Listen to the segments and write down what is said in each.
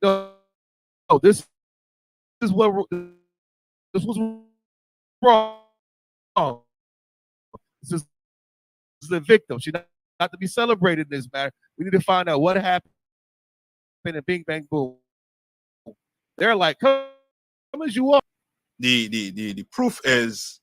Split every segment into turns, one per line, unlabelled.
no, is what this was wrong. This is the victim. She's not to be celebrated in this matter. We need to find out what happened and bing bang boom. They're like, come as you are.
The proof is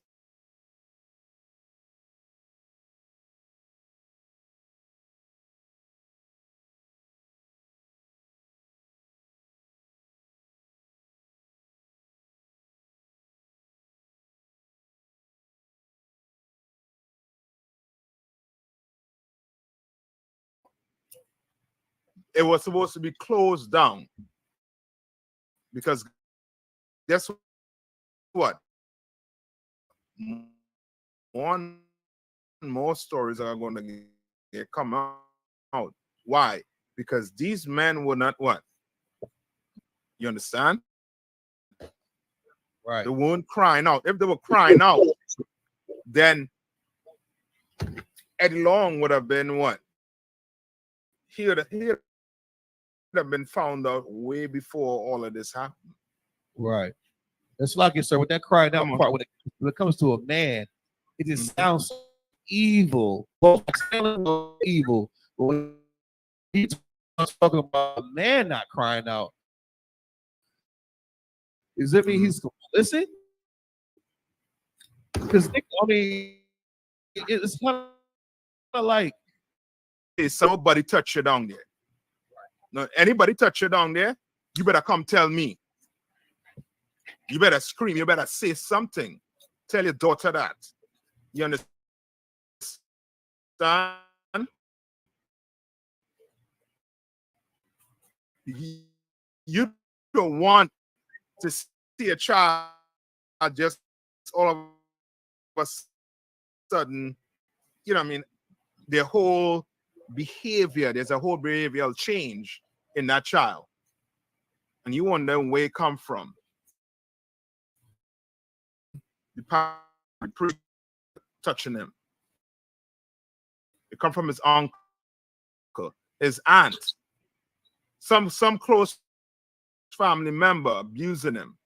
it was supposed to be closed down because guess what? One more stories are going to come out. Why? Because these men were not what? You understand?
Right.
They weren't crying out. If they were crying out, then Eddie Long would have been what? He would have been found out way before all of this happened.
Right. It's like it, sir. With that crying out part, when it comes to a man, it just sounds evil. Both evil. But when he's talking about a man not crying out, does it mean he's complicit? Because I mean, it's kind of like
somebody touch you down there. No, anybody touch you down there, you better come tell me. You better scream. You better say something. Tell your daughter that. You understand? You don't want to see a child just all of a sudden, you know what I mean, their whole behavior, there's a whole behavioral change in that child. And you wonder where it come from. The priest touching him. It come from his uncle, his aunt, some close family member abusing him.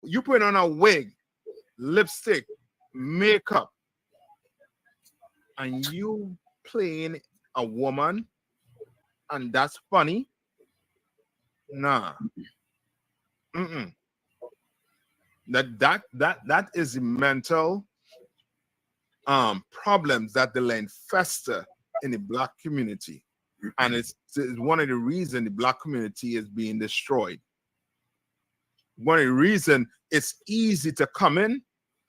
You put on a wig, lipstick, makeup, and you playing a woman, and that's funny. Nah. That is the mental problems that they infester in the Black community, and it's one of the reasons the Black community is being destroyed. One of the reasons it's easy to come in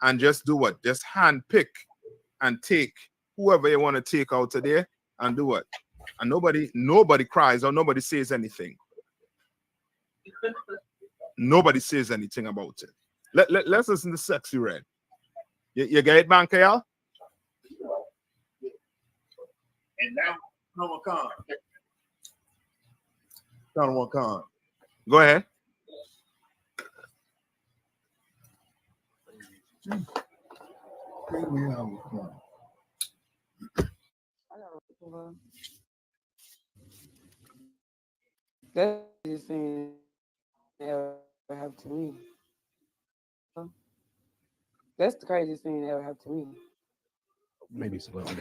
and just do what? Just hand pick and take whoever you want to take out of there and do what? And nobody cries or nobody says anything. Nobody says anything about it. Let's listen to Sexy Red. You get it, man, KL?
And now, number Khan.
Go ahead.
That's just saying that ever happened to me. That's the craziest thing that ever happened to me.
Maybe something.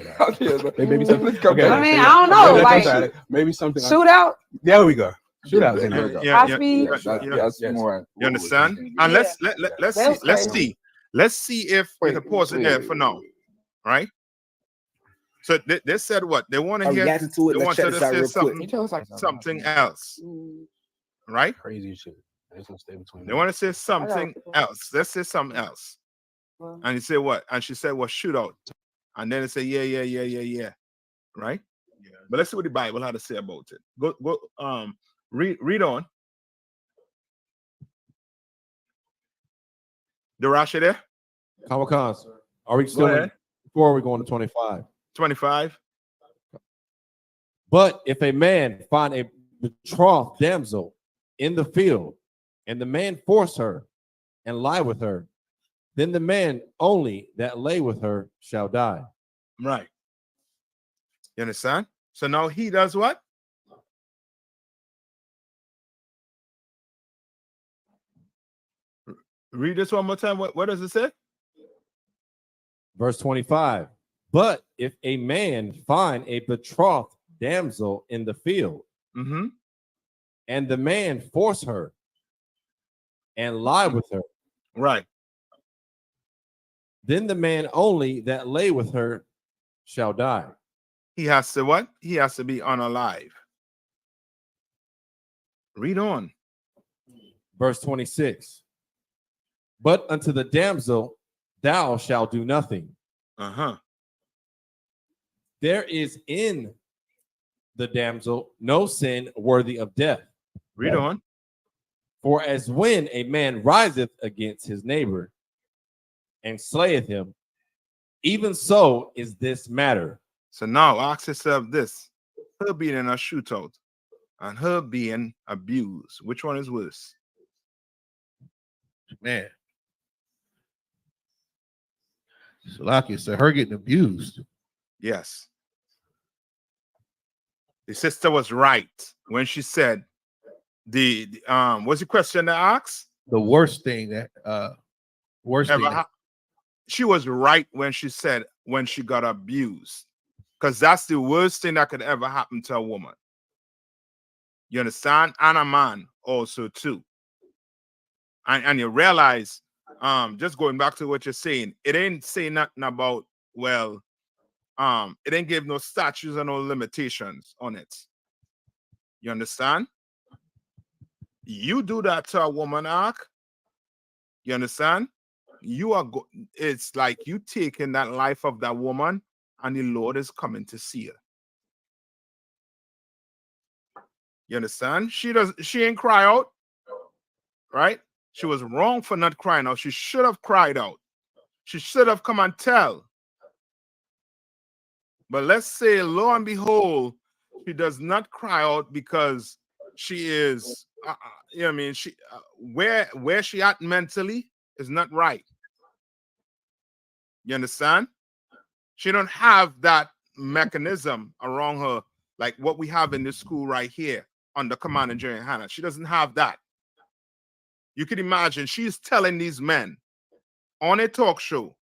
Maybe
something.
Okay, I mean, I don't know. Like,
maybe something.
shootout,
There we go. Shootouts in there.
high speed.
Yes.
more.
You understand? And let's
That's
see. Let's see if we can pause it there for now. Right? So they said what? They want to hear.
reacted to it.
They
Let's
want
check
you
this
to
out
say
real quick.
something,
You tell us like
something else. Right?
Crazy shit. It's gonna stay between.
They want to say something else. Let's say something else. And he said what? And she said, well, shootout. And then they say, yeah. Right? Yeah. But let's see what the Bible had to say about it. Go read on. The Rashi there?
Comic-Con, sir. Are we still in, before we go on to 25?
25.
But if a man find a betrothed damsel in the field, and the man force her and lie with her, then the man only that lay with her shall die.
Right. You understand? So now he does what? Read this one more time. What does it say?
Verse 25. But if a man find a betrothed damsel in the field, and the man force her and lie with her,
right,
then the man only that lay with her shall die.
He has to what? He has to be unalive. Read on.
Verse 26. But unto the damsel thou shalt do nothing. There is in the damsel no sin worthy of death.
Read on.
For as when a man riseth against his neighbor and slayeth him, even so is this matter.
So now ask yourself this: her being in a shootout and her being abused, which one is worse?
Man. So like you said, her getting abused.
Yes. The sister was right when she said what's the question that asked?
The worst thing that
she was right when she said when she got abused, because that's the worst thing that could ever happen to a woman. You understand? And a man also too. And you realize, just going back to what you're saying, it ain't saying nothing about, well, it ain't give no statutes and no limitations on it. You understand? You do that to a woman, Ark. You understand? You are it's like you taking that life of that woman, and the Lord is coming to see her. You understand? She ain't cry out, right? She was wrong for not crying out. She should have cried out. She should have come and tell. But let's say, lo and behold, she does not cry out because she is, you know what I mean? She where she at mentally is not right. You understand? She don't have that mechanism around her like what we have in this school right here under Commander Jerry Hannah. She doesn't have that. You can imagine she's telling these men on a talk show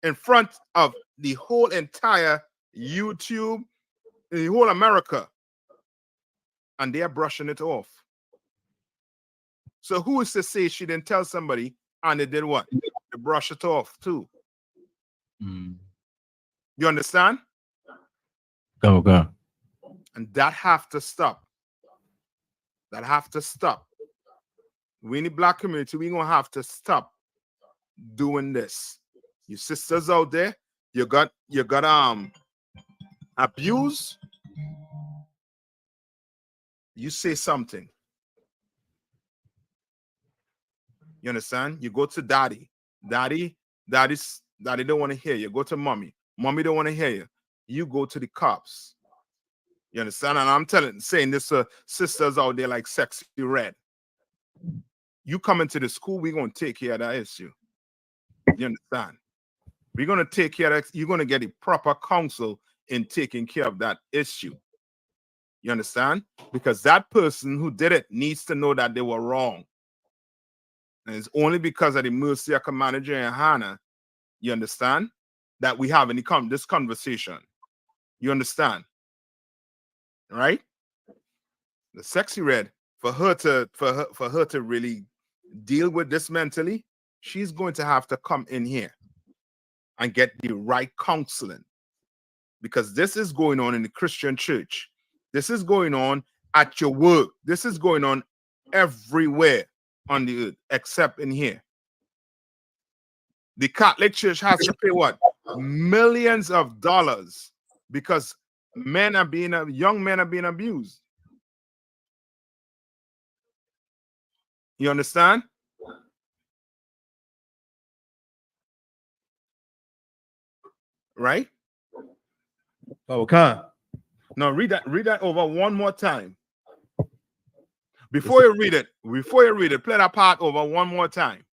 in front of the whole entire YouTube, the whole America, and they're brushing it off. So who is to say she didn't tell somebody and they did what? They brush it off too. You understand?
Go.
And that have to stop. That have to stop. We in the black community, we're gonna have to stop doing this. You sisters out there, you got abuse. You say something. You understand? You go to daddy. Daddy don't want to hear you. Go to mommy. Mommy don't want to hear you. You go to the cops. You understand? And I'm saying this sisters out there like Sexy Red. You come into the school, we're going to take care of that issue. You understand? We're going to take care of, you're going to get a proper counsel in taking care of that issue. You understand? Because that person who did it needs to know that they were wrong. And it's only because of the mercy of manager and Hannah, you understand, that we have this conversation. You understand? Right? The sexy red, for her to really deal with this mentally, she's going to have to come in here and get the right counseling. Because this is going on in the Christian church. This is going on at your work. This is going on everywhere on the earth, except in here. The Catholic Church has to pay what? Millions of dollars because young men are being abused. You understand? Right?
Oh, Khan.
Now read that over one more time. Before you read it, play that part over one more time.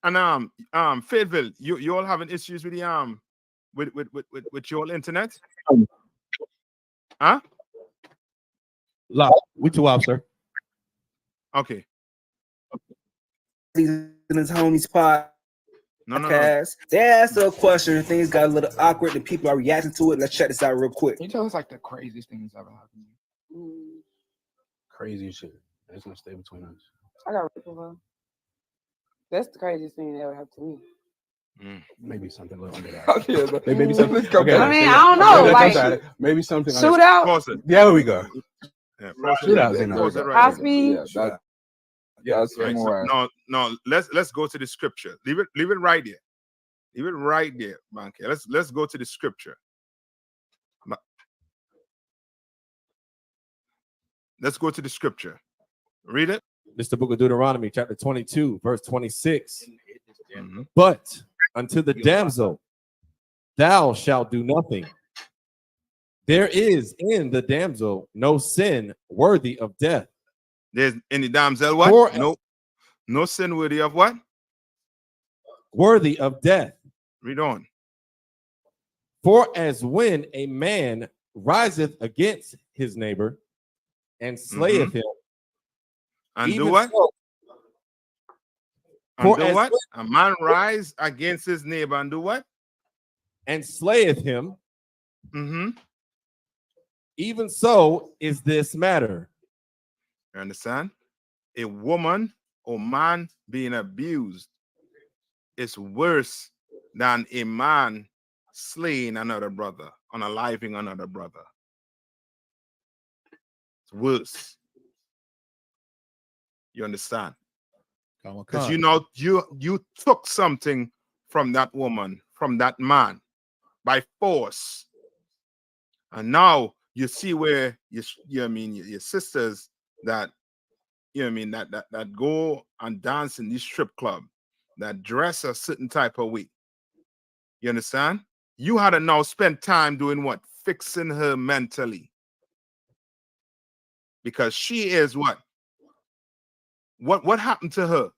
And Fayetteville, you all having issues with the with your internet? Huh?
We too out, sir.
Okay.
In his homie's podcast.
No.
They asked a question and things got a little awkward and people are reacting to it. Let's check this out real quick.
Can you tell us like the craziest thing that's ever happened to you?
Crazy shit. It's gonna stay between us.
I got ripped. That's the craziest thing that ever happened to me.
Maybe something a little under that.
Yeah,
Maybe something.
Okay,
I mean, I don't know. Like,
maybe something.
shootout,
Pause it.
Yeah, there we go.
Yeah,
Shootouts.
high speed.
That's
right.
more.
No. Let's go to the scripture. Leave it right there. Leave it right there, Banky. Let's go to the scripture. Let's go to the scripture. Read it.
This is the book of Deuteronomy, chapter 22, verse 26.
Mm-hmm.
But unto the damsel thou shalt do nothing. There is in the damsel no sin worthy of death.
There's in the damsel what? No sin worthy of what?
Worthy of death.
Read on.
For as when a man riseth against his neighbor and slayeth him,
And do
even
what?
so,
And
for
do
as
what? A man rise against his neighbor and do what?
and slayeth him,
Mm-hmm.
even so is this matter.
You understand? A woman or man being abused is worse than a man slaying another brother, unaliving another brother. It's worse. You understand? Because you took something from that woman, from that man, by force, and now you see where your sisters that that go and dance in this strip club, that dress a certain type of way. You understand? You had to now spend time doing what? Fixing her mentally, because she is what? What happened to her?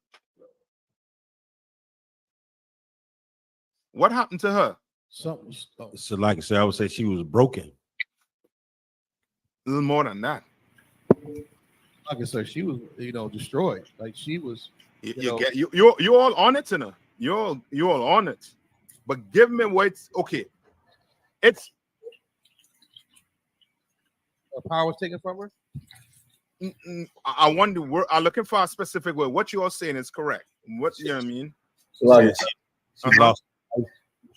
What happened to her?
So
like I said, I would say she was broken.
A little more than that.
like I said, she was, destroyed. Like she was.
You all on it, Tina. You all on it. But give me what's okay. It's
Her power was taken from her.
I wonder. I'm looking for a specific word. What you are saying is correct. What you know what I mean?
Like, she lost.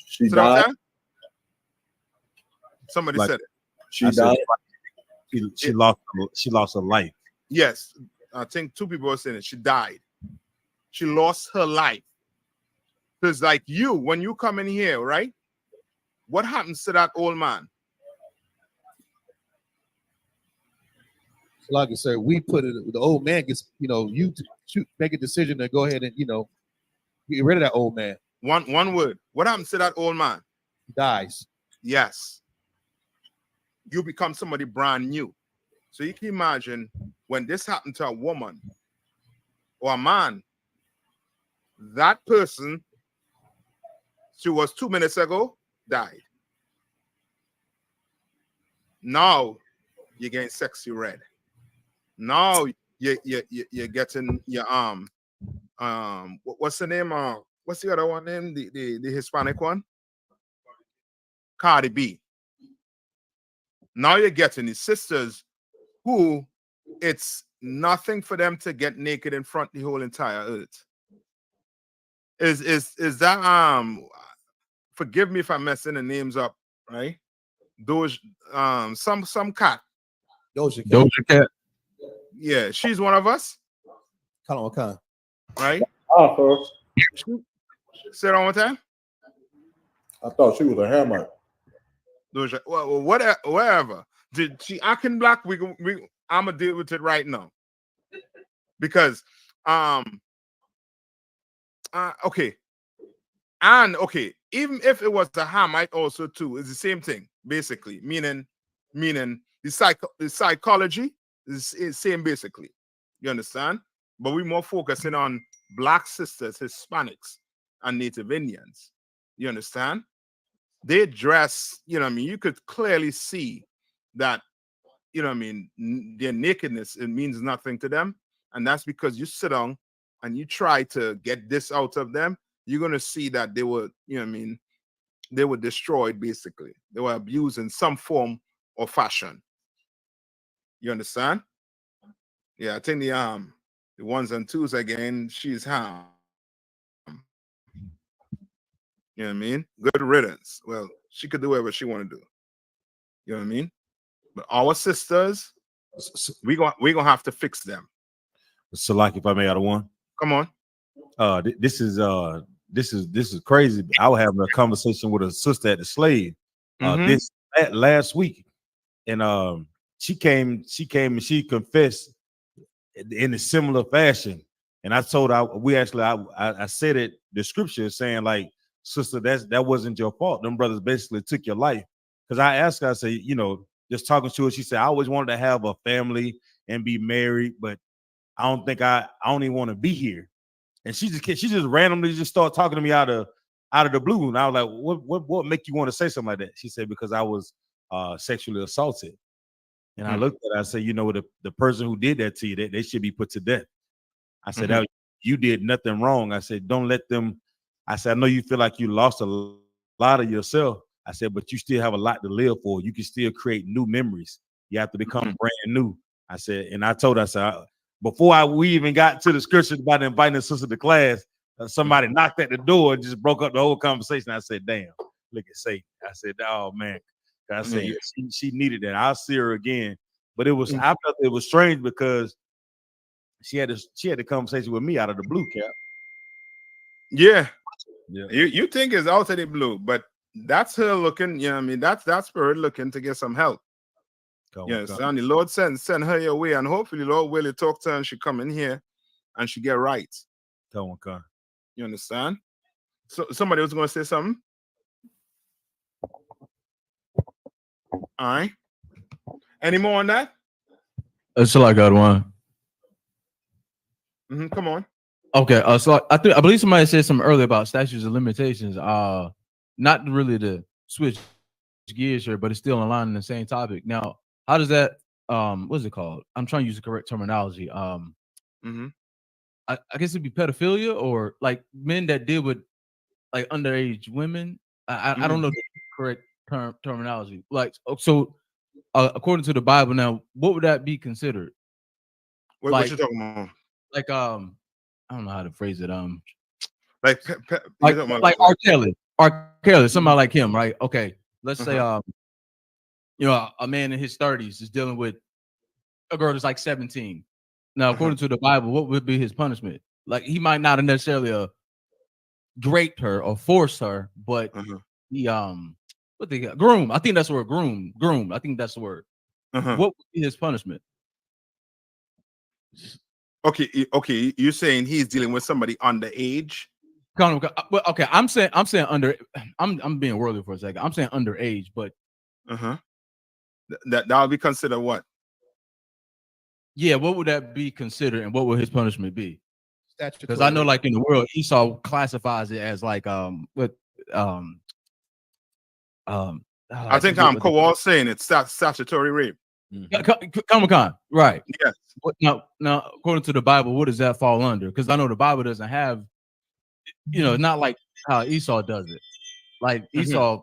She
So that's
died.
that? Somebody
Like-
said it.
She died.
She lost her life.
Yes, I think two people were saying it. She died. She lost her life. Because like you, when you come in here, right? What happens to that old man?
Like I said, we put it. The old man gets, you make a decision to go ahead and get rid of that old man.
One word. What happens to that old man?
He dies.
Yes. You become somebody brand new. So you can imagine when this happened to a woman, or a man, that person, she was 2 minutes ago, died. Now you're getting sexy red. Now you're getting your what's the name? What's the other one name? The Hispanic one? Cardi B. Now you're getting the sisters who it's nothing for them to get naked in front of the whole entire earth. Is that forgive me if I'm messing the names up, right? Those some cat.
Doja Cat.
Yeah, she's one of us,
Kind of what kind?
right?
Oh,
Say it on one time.
I thought she was a Hamite.
Doja, well, whatever. Did she acting black? I'm gonna deal with it right now because okay, and okay, even if it was a Hamite also too, it's the same thing basically. Meaning the psychology is same basically. You understand? But we're more focusing on black sisters, Hispanics, and Native Indians. You understand? They dress, you know what I mean? You could clearly see that, you know what I mean, their nakedness, it means nothing to them. And that's because you sit down and you try to get this out of them, you're going to see that they were, you know what I mean, they were destroyed basically. They were abused in some form or fashion. You understand? Yeah, I think the ones and twos again, she's ham. You know what I mean? Good riddance. Well, she could do whatever she want to do. You know what I mean? But our sisters, we're gonna have to fix them.
So, like, if I may, out of one.
Come on.
This is crazy. I was having a conversation with a sister at the Slave this last week, and she came and she confessed in a similar fashion. And I told her I said it. The scripture is saying, like, sister, that wasn't your fault. Them brothers basically took your life. Because I asked her, I said, you know, just talking to her, she said, I always wanted to have a family and be married, but I don't even want to be here. And she just randomly just started talking to me out of the blue. And I was like, what make you want to say something like that? She said, because I was sexually assaulted. And I looked at her, I said, you know, the person who did that to you, they should be put to death. I said, you did nothing wrong. I said, don't let them. I said, I know you feel like you lost a lot of yourself. I said, but you still have a lot to live for. You can still create new memories. You have to become brand new. I said, and I told her, I said, before we even got to the scripture about inviting the sister to class, somebody knocked at the door and just broke up the whole conversation. I said, damn, look at Satan. I said, oh man. I said, yeah, she needed that. I'll see her again. But I felt it was strange because she had the conversation with me out of the blue, Cap.
Yeah. You think it's out of the blue, but that's her looking, you know what I mean? That's spirit looking to get some help. Yes, and the Lord send her your way, and hopefully Lord will talk to her and she come in here and she get right.
Come on.
You understand? So somebody was gonna say something. All right. Any more on that?
So I got one.
Come on.
Okay. So I believe somebody said something earlier about statutes of limitations. Not really to switch gears here, but it's still in line in the same topic. Now, how does that what's it called? I'm trying to use the correct terminology. I guess it'd be pedophilia, or like men that deal with like underage women. I don't know the correct terminology. Like, so according to the Bible, now what would that be considered?
What you talking about?
Like I don't know how to phrase it.
Like
R. Kelly, somebody like him, right? Okay, let's say you know, a man in his 30s is dealing with a girl that's like 17. Now, according to the Bible, what would be his punishment? Like, he might not have necessarily raped her or forced her, but he what they got? Groom. I think that's the word. Groom. I think that's the word. What would be his punishment?
Okay. You're saying he's dealing with somebody underage?
Okay, I'm saying under. I'm being worldly for a second. I'm saying underage, but
that would be considered what?
Yeah, what would that be considered, and what would his punishment be? Because I know, like in the world, Esau classifies it as like I
think I'm Kowal saying it's statutory rape.
Comic-Con, right?
Yes.
Now, according to the Bible, what does that fall under? Because I know the Bible doesn't have, not like how Esau does it. Like Esau,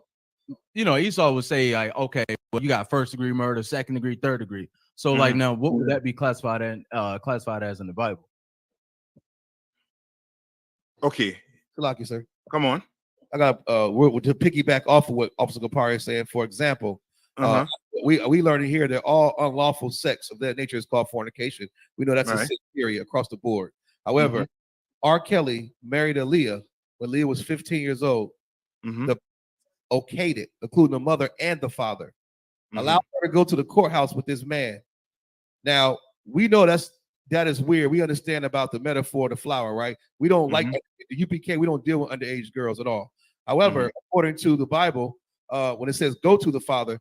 Esau would say, like, okay, well, you got first degree murder, second degree, third degree. So, like, now, what would that be classified as in the Bible?
Okay,
Salaki, sir.
come on.
I got to piggyback off of what Officer Kapari is saying. For example, we learned here that all unlawful sex of that nature is called fornication. We know that's a sin area across the board. However, R. Kelly married Aaliyah when Leah was 15 years old. The okayed it, including the mother and the father. Allowed her to go to the courthouse with this man. Now we know that is weird. We understand about the metaphor of the flower, right? We don't like the UPK. We don't deal with underage girls at all. However, according to the Bible, when it says go to the father,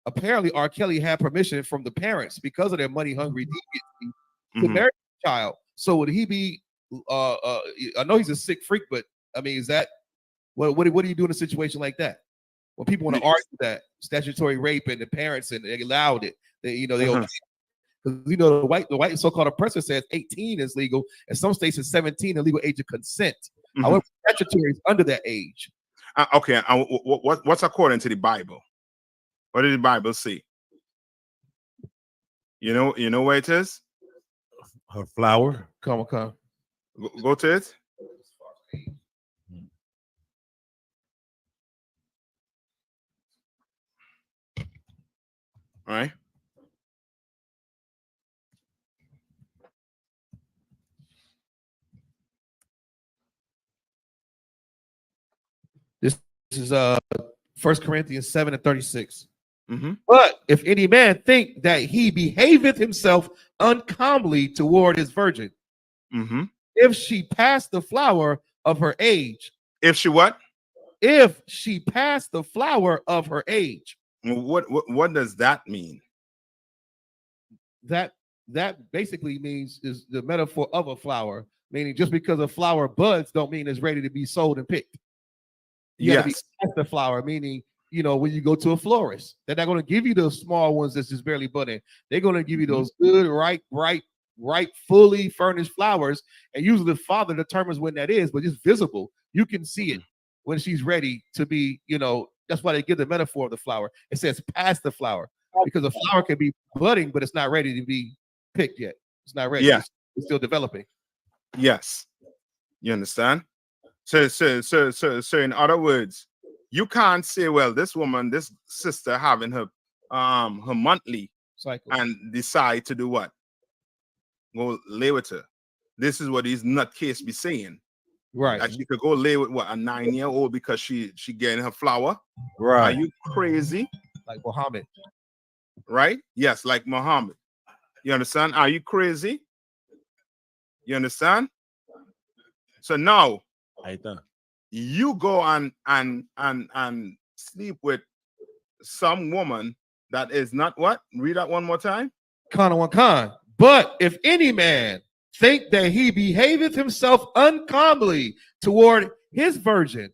apparently R. Kelly had permission from the parents because of their money hungry deviancy to marry the child. So would he be? I know he's a sick freak, but I mean, is that what do you do in a situation like that? When people want to argue that statutory rape and the parents and they allowed it, they okay. Because the white so-called oppressor says 18 is legal, and some states is 17, the legal age of consent. However, statutory is under that age.
Okay, what's according to the Bible? What did the Bible say? You know where it is?
Her flower.
Come.
Go to it. All right.
This is 1 Corinthians 7:36. But if any man think that he behaveth himself uncomely toward his virgin, if she pass the flower of her age.
If she what?
If she passed the flower of her age.
What does that mean?
That basically means is the metaphor of a flower, meaning just because a flower buds don't mean it's ready to be sold and picked. You gotta be past the flower, meaning when you go to a florist, they're not going to give you those small ones that's just barely budding. They're going to give you those good, ripe, fully furnished flowers, and usually the father determines when that is, but it's visible. You can see it when she's ready to be. That's why they give the metaphor of the flower. It says past the flower because the flower can be budding, but it's not ready to be picked yet. It's not ready.
Yeah.
It's still developing.
Yes. You understand? So in other words, you can't say, well, this sister having her monthly
cycle
and decide to do what? Go lay with her. This is what these nutcase be saying.
Right.
That she could go lay with what, a 9-year-old because she getting her flower.
Right.
Are you crazy?
Like Muhammad.
Right? Yes, like Muhammad. You understand? Are you crazy? You understand? So now you go and sleep with some woman that is not what? Read that one more time.
Con. But if any man think that he behaveth himself uncomely toward his virgin,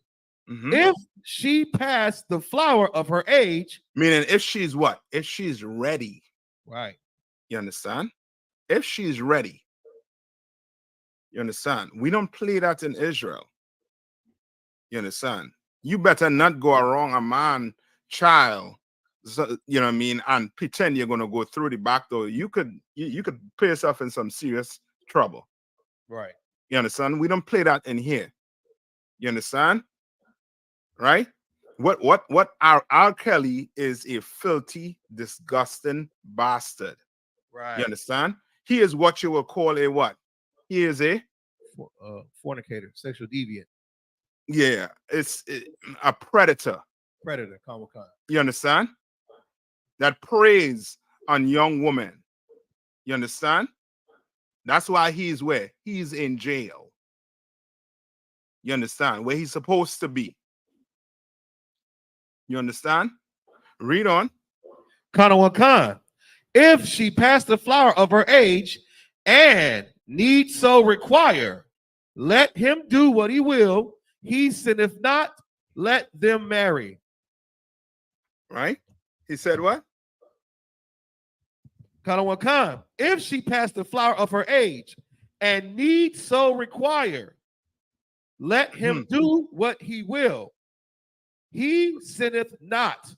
if she pass the flower of her age,
meaning if she's what? If she's ready.
Right.
You understand? If she's ready. You understand? We don't play that in Israel. You understand? You better not go around a man, child, so, you know what I mean, and pretend you're going to go through the back door. You could put yourself in some serious trouble.
Right.
You understand? We don't play that in here. You understand? Right? What R. Kelly is a filthy, disgusting bastard.
Right.
You understand? He is what you will call a what? He is a
fornicator, sexual deviant.
Yeah, it's a predator.
Predator, Comic-Con.
You understand? That preys on young women. You understand? That's why he's where? He's in jail. You understand? Where he's supposed to be. You understand? Read on.
Con. If she passed the flower of her age and need so require, Let him do what he will. He sinneth not. Let them marry.
Right? He said what?
Kanawakan. If she pass the flower of her age and need so require, let him do what he will. He sinneth not.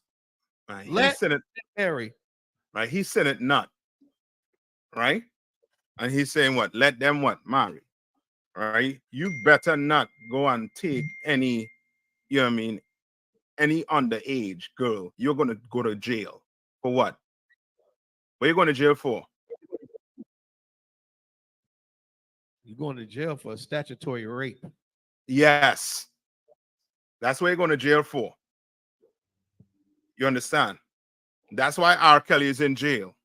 Right? He
Let
sinneth,
him marry.
right? He sinneth not. Right? And he's saying what? Let them what? Marry. Right? You better not go and take any, you know what I mean, any underage girl. You're gonna go to jail. For what? What are you going to jail for?
You're going to jail for a statutory rape.
Yes. That's what you're going to jail for. You understand? That's why R. Kelly is in jail.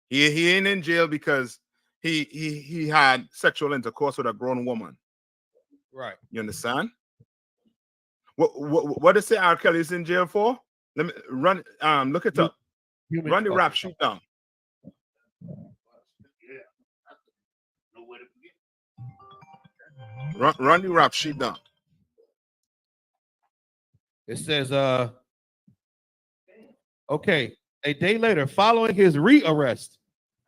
He ain't in jail because he had sexual intercourse with a grown woman.
Right.
You understand? What does say R. Kelly is in jail for? Let me run look it up. Run the rap sheet down. Run the rap sheet down.
It says, okay, a day later, following his rearrest,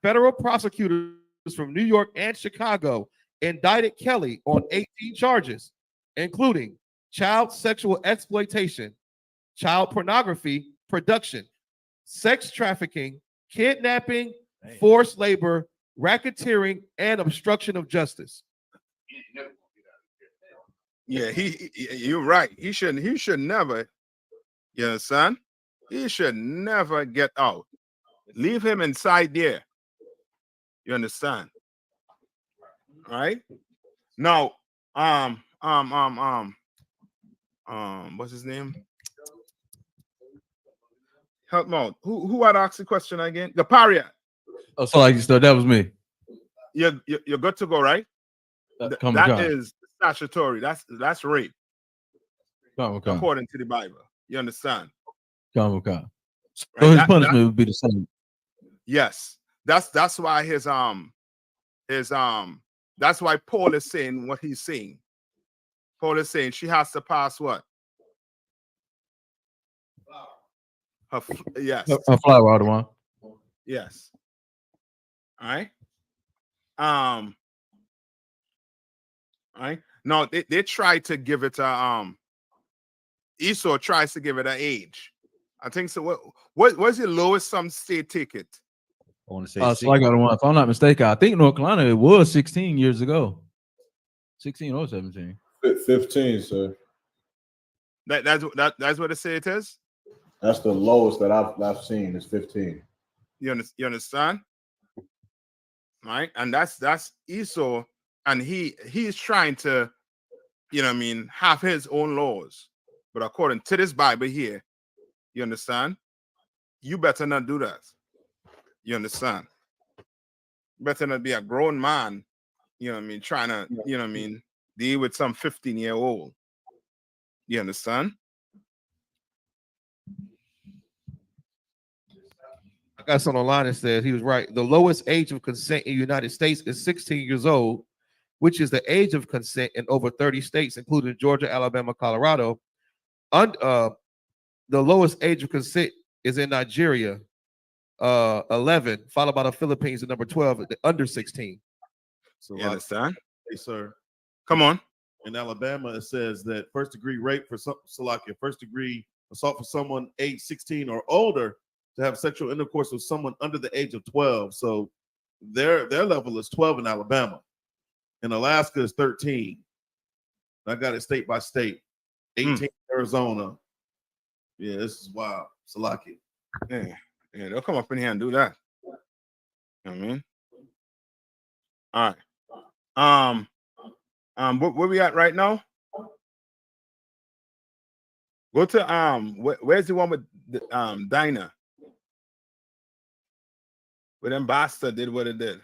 federal prosecutors from New York and Chicago indicted Kelly on 18 charges, including child sexual exploitation, child pornography production, sex trafficking, kidnapping, forced labor, racketeering, and obstruction of justice.
Yeah, you're right. He should never, you understand? He should never get out. Leave him inside there. You understand? Right? Now, what's his name? Help me out. Who had asked the question again? The Paria.
Oh, so like so that was me.
You're good to go, right? That is statutory. That's rape. According to the Bible. You understand?
Right?
So
his punishment would be the same.
Yes. That's why his that's why Paul is saying what he's saying. Paul is saying she has to pass what? Yes.
Her flower, the one.
Yes. All right. All right. No, they try to give it a Esau tries to give it an age. I think so. What's the lowest some state ticket?
I want to say
so I got one. If I'm not mistaken, I think North Carolina it was 16 years ago. 16 or 17.
15, sir.
That's what it say it is?
That's the lowest that I've seen is 15.
You understand? Right? And that's Esau, and he's trying to, you know what I mean, have his own laws. But according to this Bible here, you understand? You better not do that. You understand? You better not be a grown man, you know what I mean, trying to, you know what I mean, deal with some 15-year-old. You understand?
I got something online that says he was right. The lowest age of consent in the United States is 16 years old, which is the age of consent in over 30 states, including Georgia, Alabama, Colorado. The lowest age of consent is in Nigeria, 11, followed by the Philippines at number 12, under 16.
So you understand?
Hey, sir.
Come on.
In Alabama, it says that first-degree rape for first-degree assault for someone age 16 or older to have sexual intercourse with someone under the age of 12. So their level is 12 in Alabama. In Alaska is 13. I got it state by state. 18 Arizona. Yeah, this is wild. Salaki.
Yeah, they'll come up in here and do that. You know what I mean? All right. Where we at right now? Go to where's the one with Dinah? Where them bastard did what it did.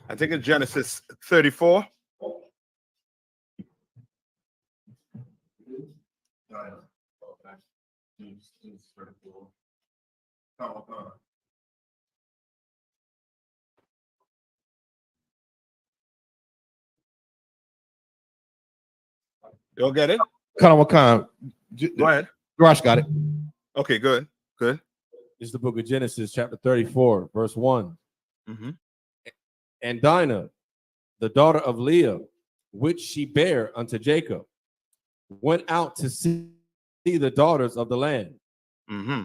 I think it's Genesis 34. You'll get it?
Kind of what kind?
Go ahead.
Garage got it.
Okay, good. Good.
This is the book of Genesis, chapter 34, verse 1.
Mhm.
And Dinah, the daughter of Leah, which she bare unto Jacob, went out to see the daughters of the land.
Mm-hmm.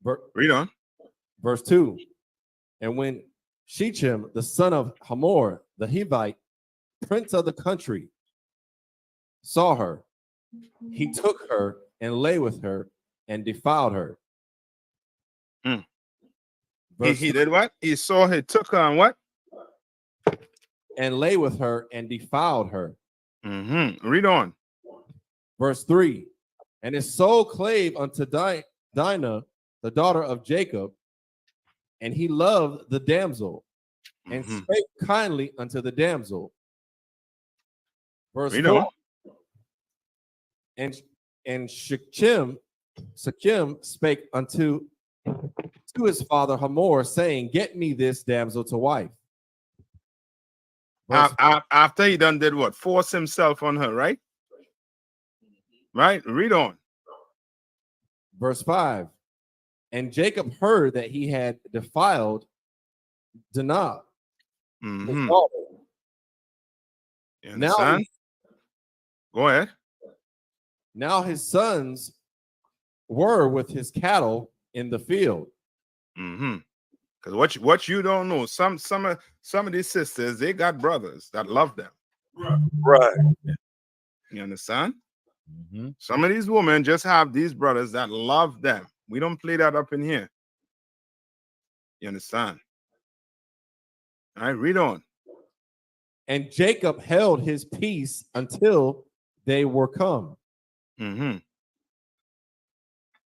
Ver-
Read on.
Verse 2. And when Shechem, the son of Hamor, the Hivite, prince of the country, saw her, he took her and lay with her and defiled her.
He did what? He saw he took her and what?
And lay with her and defiled her.
Mm-hmm. Read on.
Verse 3. And his soul clave unto Dinah, the daughter of Jacob, and he loved the damsel and spake kindly unto the damsel. Verse
Read
4.
on.
And Shechem spake unto his father Hamor, saying, get me this damsel to wife.
After he done did what? Force himself on her, right? Right? Read on.
Verse 5. And Jacob heard that he had defiled Dinah, his daughter.
You understand? Go ahead.
Now his sons were with his cattle in the field.
Mm-hmm. Because what you don't know, some of these sisters, they got brothers that love them.
Right.
You understand? Mm-hmm. Some of these women just have these brothers that love them. We don't play that up in here. You understand? All right, read on.
And Jacob held his peace until they were come.
Mm-hmm.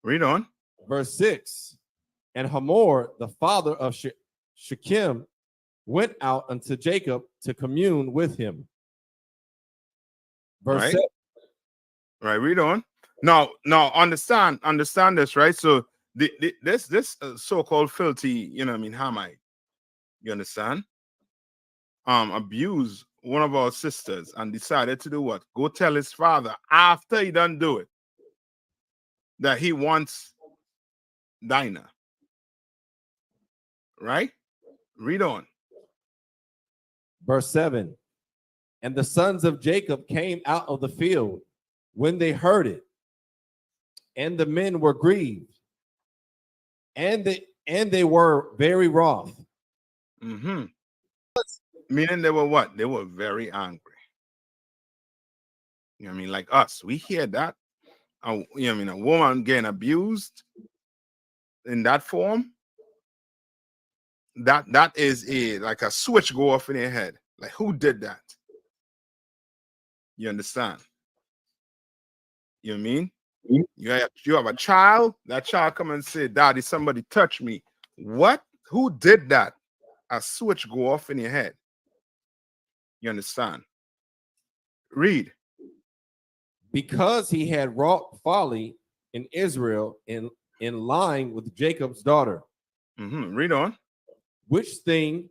Read on.
Verse 6. And Hamor, the father of Shechem, went out unto Jacob to commune with him. Verse 7.
Right, read on. Now, understand this, right? So this so-called filthy, you know what I mean, Hamite, you understand? Abused one of our sisters and decided to do what? Go tell his father after he done do it that he wants Dinah. Right? Read on.
Verse 7. And the sons of Jacob came out of the field when they heard it, and the men were grieved, and they were very wroth.
Mm-hmm. Meaning they were what? They were very angry. You know what I mean? Like us, we hear that. You know what I mean? A woman getting abused in that form. That is like a switch go off in your head. Like, who did that? You understand? You know what I mean? You have a child, that child come and say, Daddy, somebody touched me. What? Who did that? A switch go off in your head. You understand? Read.
Because he had wrought folly in Israel in lying with Jacob's daughter.
Mm-hmm. Read on.
Which thing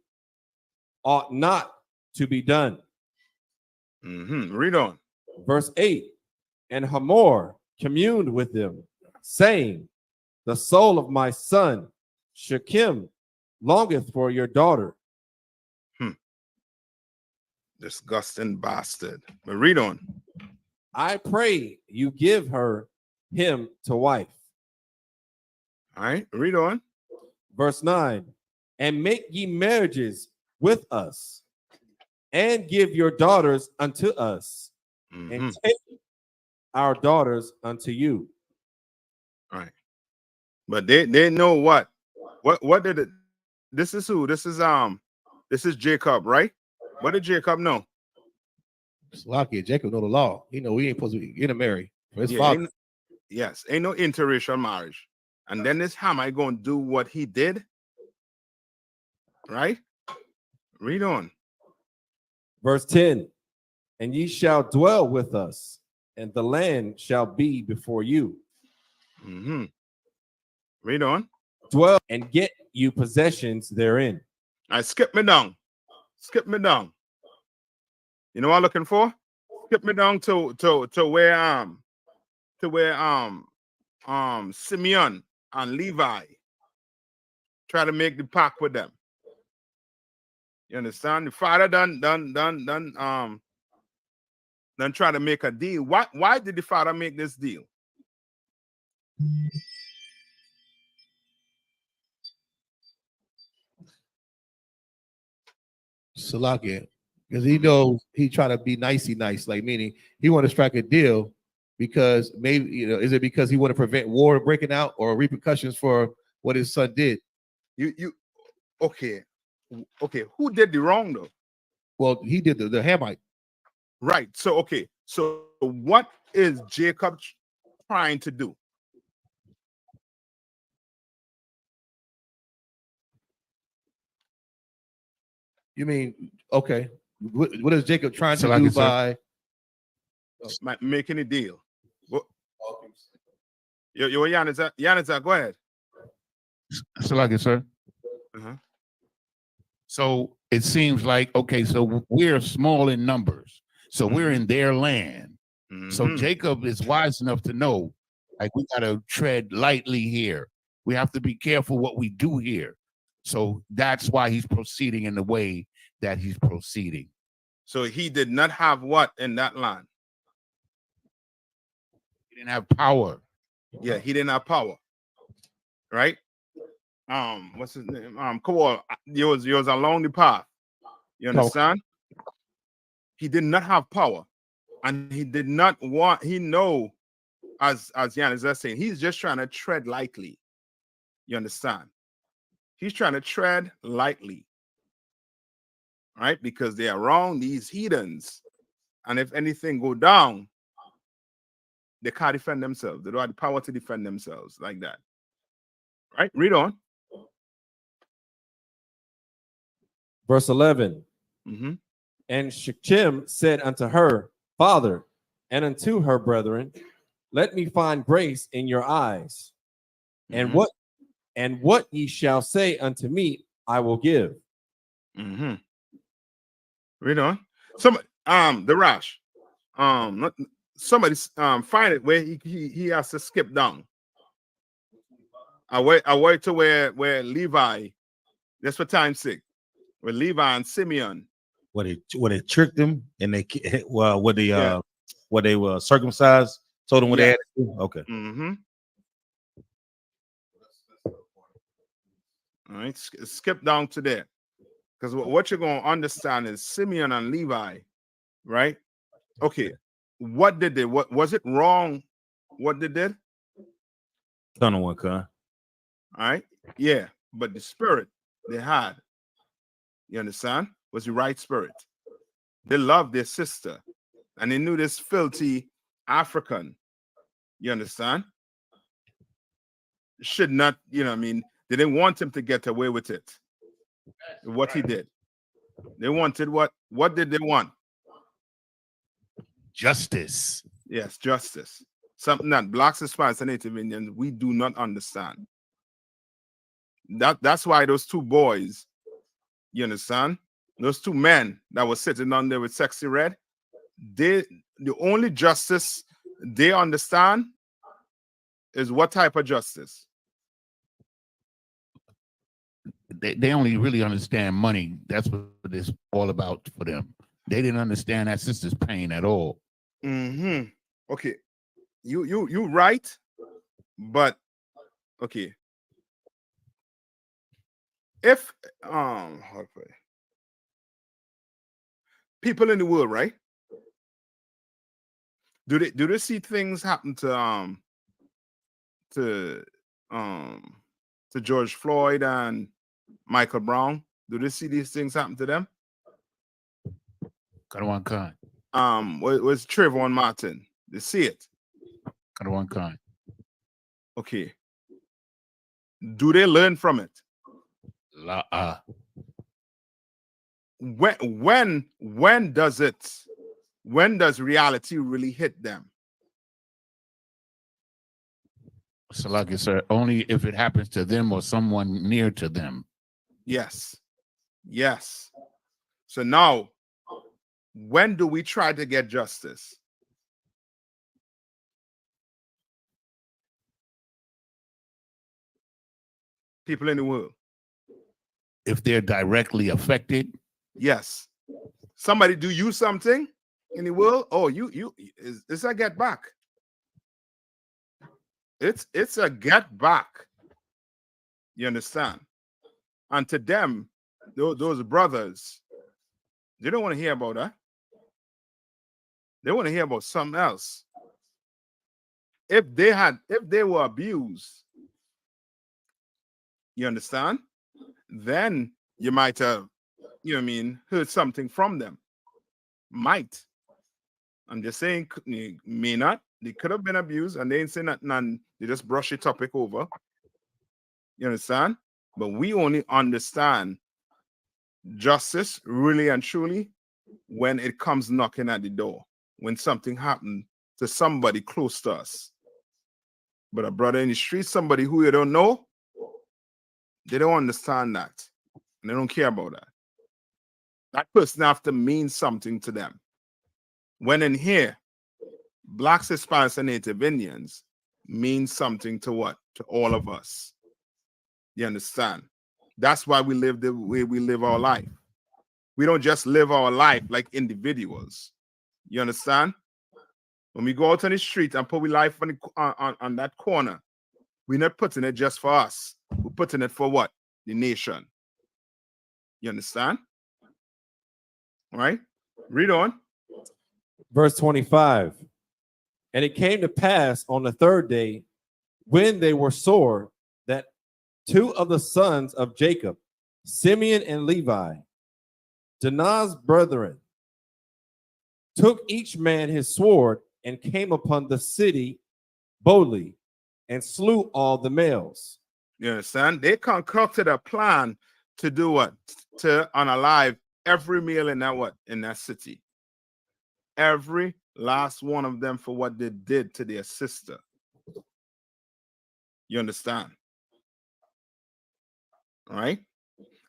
ought not to be done.
Mm-hmm. Read on.
Verse 8. And Hamor communed with them, saying, the soul of my son Shechem longeth for your daughter.
Disgusting bastard. But read on.
I pray you give him to wife.
All right, read on.
Verse 9. And make ye marriages with us, and give your daughters unto us, and take our daughters unto you.
All right. But they know what did it? This is who? This is Jacob, right? What did Jacob know?
Slocky, Jacob know the law. He know we ain't supposed to be intermarry for his father.
Ain't no interracial marriage. And then this Hamite going to do what he did? Right? Read on.
Verse 10. And ye shall dwell with us, and the land shall be before you.
Mm-hmm. Read on.
Dwell and get you possessions therein.
I skip me down. Skip me down. You know what I'm looking for? skip me down to where Simeon and Levi try to make the pact with them. You understand? The father done try to make a deal. Why did the father make this deal?
Salakia, because he knows he try to be nicey nice, like meaning he want to strike a deal because maybe is it because he want to prevent war breaking out or repercussions for what his son did?
Okay, who did the wrong though?
Well, he did the Hamite.
Right. So so what is Jacob trying to do?
You mean okay? What is Jacob trying to
Salakia,
do
sir.
by
Making a deal? Yo, Yannis, go ahead.
Salakia, sir. So it seems like, okay, so we're small in numbers. So we're in their land. So Jacob is wise enough to know, like, we got to tread lightly here. We have to be careful what we do here. So that's why he's proceeding in the way that he's proceeding.
So he did not have what in that land?
He didn't have power.
Yeah, he didn't have power. Right? What's his name? Come on. You was along the path. You understand? He did not have power. And he did not want, he know, as Yannis is saying, he's just trying to tread lightly. You understand? He's trying to tread lightly. Right? Because they are around these heathens. And if anything go down, they can't defend themselves. They don't have the power to defend themselves like that. Right? Read on.
Verse 11. And Shechem said unto her, Father, and unto her brethren, let me find grace in your eyes. And what ye shall say unto me, I will give.
Read on. The Rash. Somebody find it where he has to skip down. I wait to where Levi, just for time's sake, where Levi and Simeon.
Where they tricked him and they where they were circumcised, told them what they had to do. Okay.
All right, skip down to there. Because what you're going to understand is Simeon and Levi, right? Okay, what did they? What was it wrong? What they did?
Ton of one, con.
All right, yeah, but the spirit they had, you understand, was the right spirit. They loved their sister, and they knew this filthy African. You understand? Should not, you know, what I mean, they didn't want him to get away with it. What he did. They wanted what? What did they want?
Justice.
Yes, justice. Something that blacks, Hispanics, and Native Indians, we do not understand. That's why those two boys, you understand? Those two men that were sitting on there with Sexy Red, the only justice they understand is what type of justice?
They only really understand money. That's what it's all about for them. They didn't understand that sister's pain at all.
Okay, you right, but okay. If how to put it? People in the world, right? Do they see things happen to George Floyd and Michael Brown? Do they see these things happen to them?
Karawan Khan.
Was Trayvon Martin? They see it.
Karawan Khan.
Okay. Do they learn from it? When does reality really hit them?
Salaki, sir, only if it happens to them or someone near to them.
Yes. So now when do we try to get justice? People in the world.
If they're directly affected,
yes. Somebody do you something in the world? Oh, it's a get back. It's a get back. You understand? And to them, those brothers, they don't want to hear about that. They want to hear about something else. If they were abused, you understand? Then you might have, heard something from them. Might. I'm just saying, may not. They could have been abused and they ain't saying nothing and they just brush the topic over. You understand? But we only understand justice really and truly when it comes knocking at the door, when something happened to somebody close to us. But a brother in the street, somebody who you don't know, they don't understand that. And they don't care about that. That person have to mean something to them. When in here, Blacks, Hispanics, and Native Indians mean something to what? To all of us. You understand? That's why we live the way we live our life. We don't just live our life like individuals. You understand? When we go out on the street and put our life on that corner, we're not putting it just for us. We're putting it for what? The nation. You understand? All right? Read on.
Verse 25. And it came to pass on the third day, when they were sore, that two of the sons of Jacob, Simeon and Levi, Dinah's brethren, took each man his sword and came upon the city boldly and slew all the males.
You understand? They concocted a plan to do what? To unalive every male in that city. Every last one of them for what they did to their sister. You understand? All right?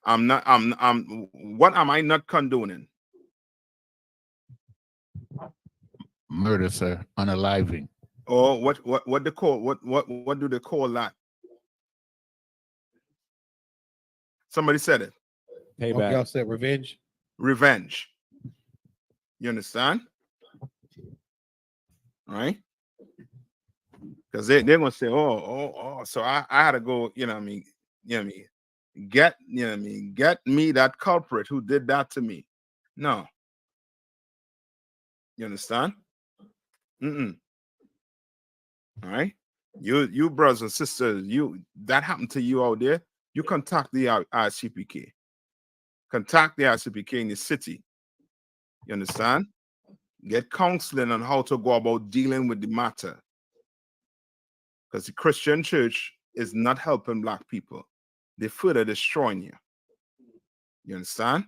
What am I not condoning?
murder, sir, unaliving.
Or what they call what do they call that? Somebody said it.
Payback. Y'all said revenge.
Revenge. You understand? All right? Because they're gonna say, oh, so I had to go, get me that culprit who did that to me. No. You understand? All right. You brothers and sisters, that happened to you out there. You contact the Isupk. Contact the Isupk in the city. You understand? Get counseling on how to go about dealing with the matter. Because the Christian church is not helping black people. They're further destroying you. You understand?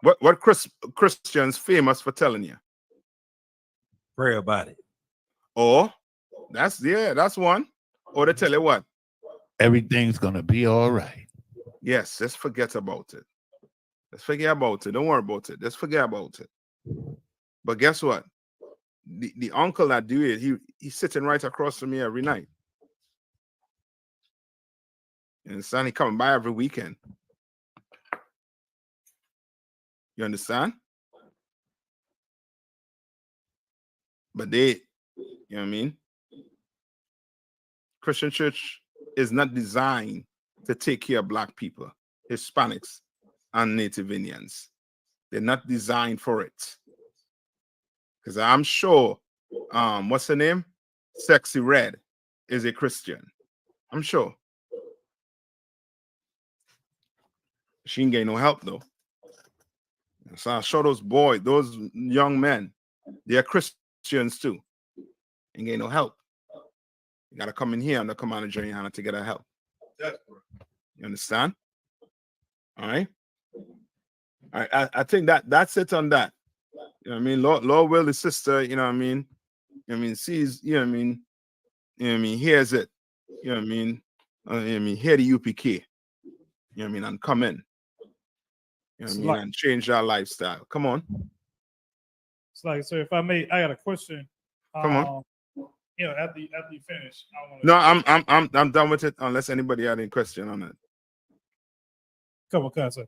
What Christians famous for telling you?
Pray about it.
Or that's one. Or they tell you what?
Everything's gonna be all right.
Yes, let's forget about it. Let's forget about it. Don't worry about it. Let's forget about it. But guess what? The uncle that do it, he's sitting right across from me every night. You understand? He coming by every weekend. You understand? But they, you know what I mean? Christian church is not designed to take care of black people, Hispanics, and Native Indians. They're not designed for it. Because I'm sure, what's her name? Sexy Red is a Christian. I'm sure. She ain't getting no help though. So I show those young men, they're Christians too. Ain't getting no help. You gotta come in here under Commander Jerry Hanna to get our help. You understand? All right. All right. I think that's it on that. You know what I mean? Lord will, his sister, you know what I mean? You know what I mean? Sees, you know what I mean? You know what I mean? Hears it. You know what I mean? You know what I mean? Hear the UPK. You know what I mean? And come in. You know what I mean? And change our lifestyle. Come on.
It's like, sir, if I may, I got a question.
Come on.
You know, after you finish, I want to.
No, I'm done with it. Unless anybody had any question on it.
Couple cuts.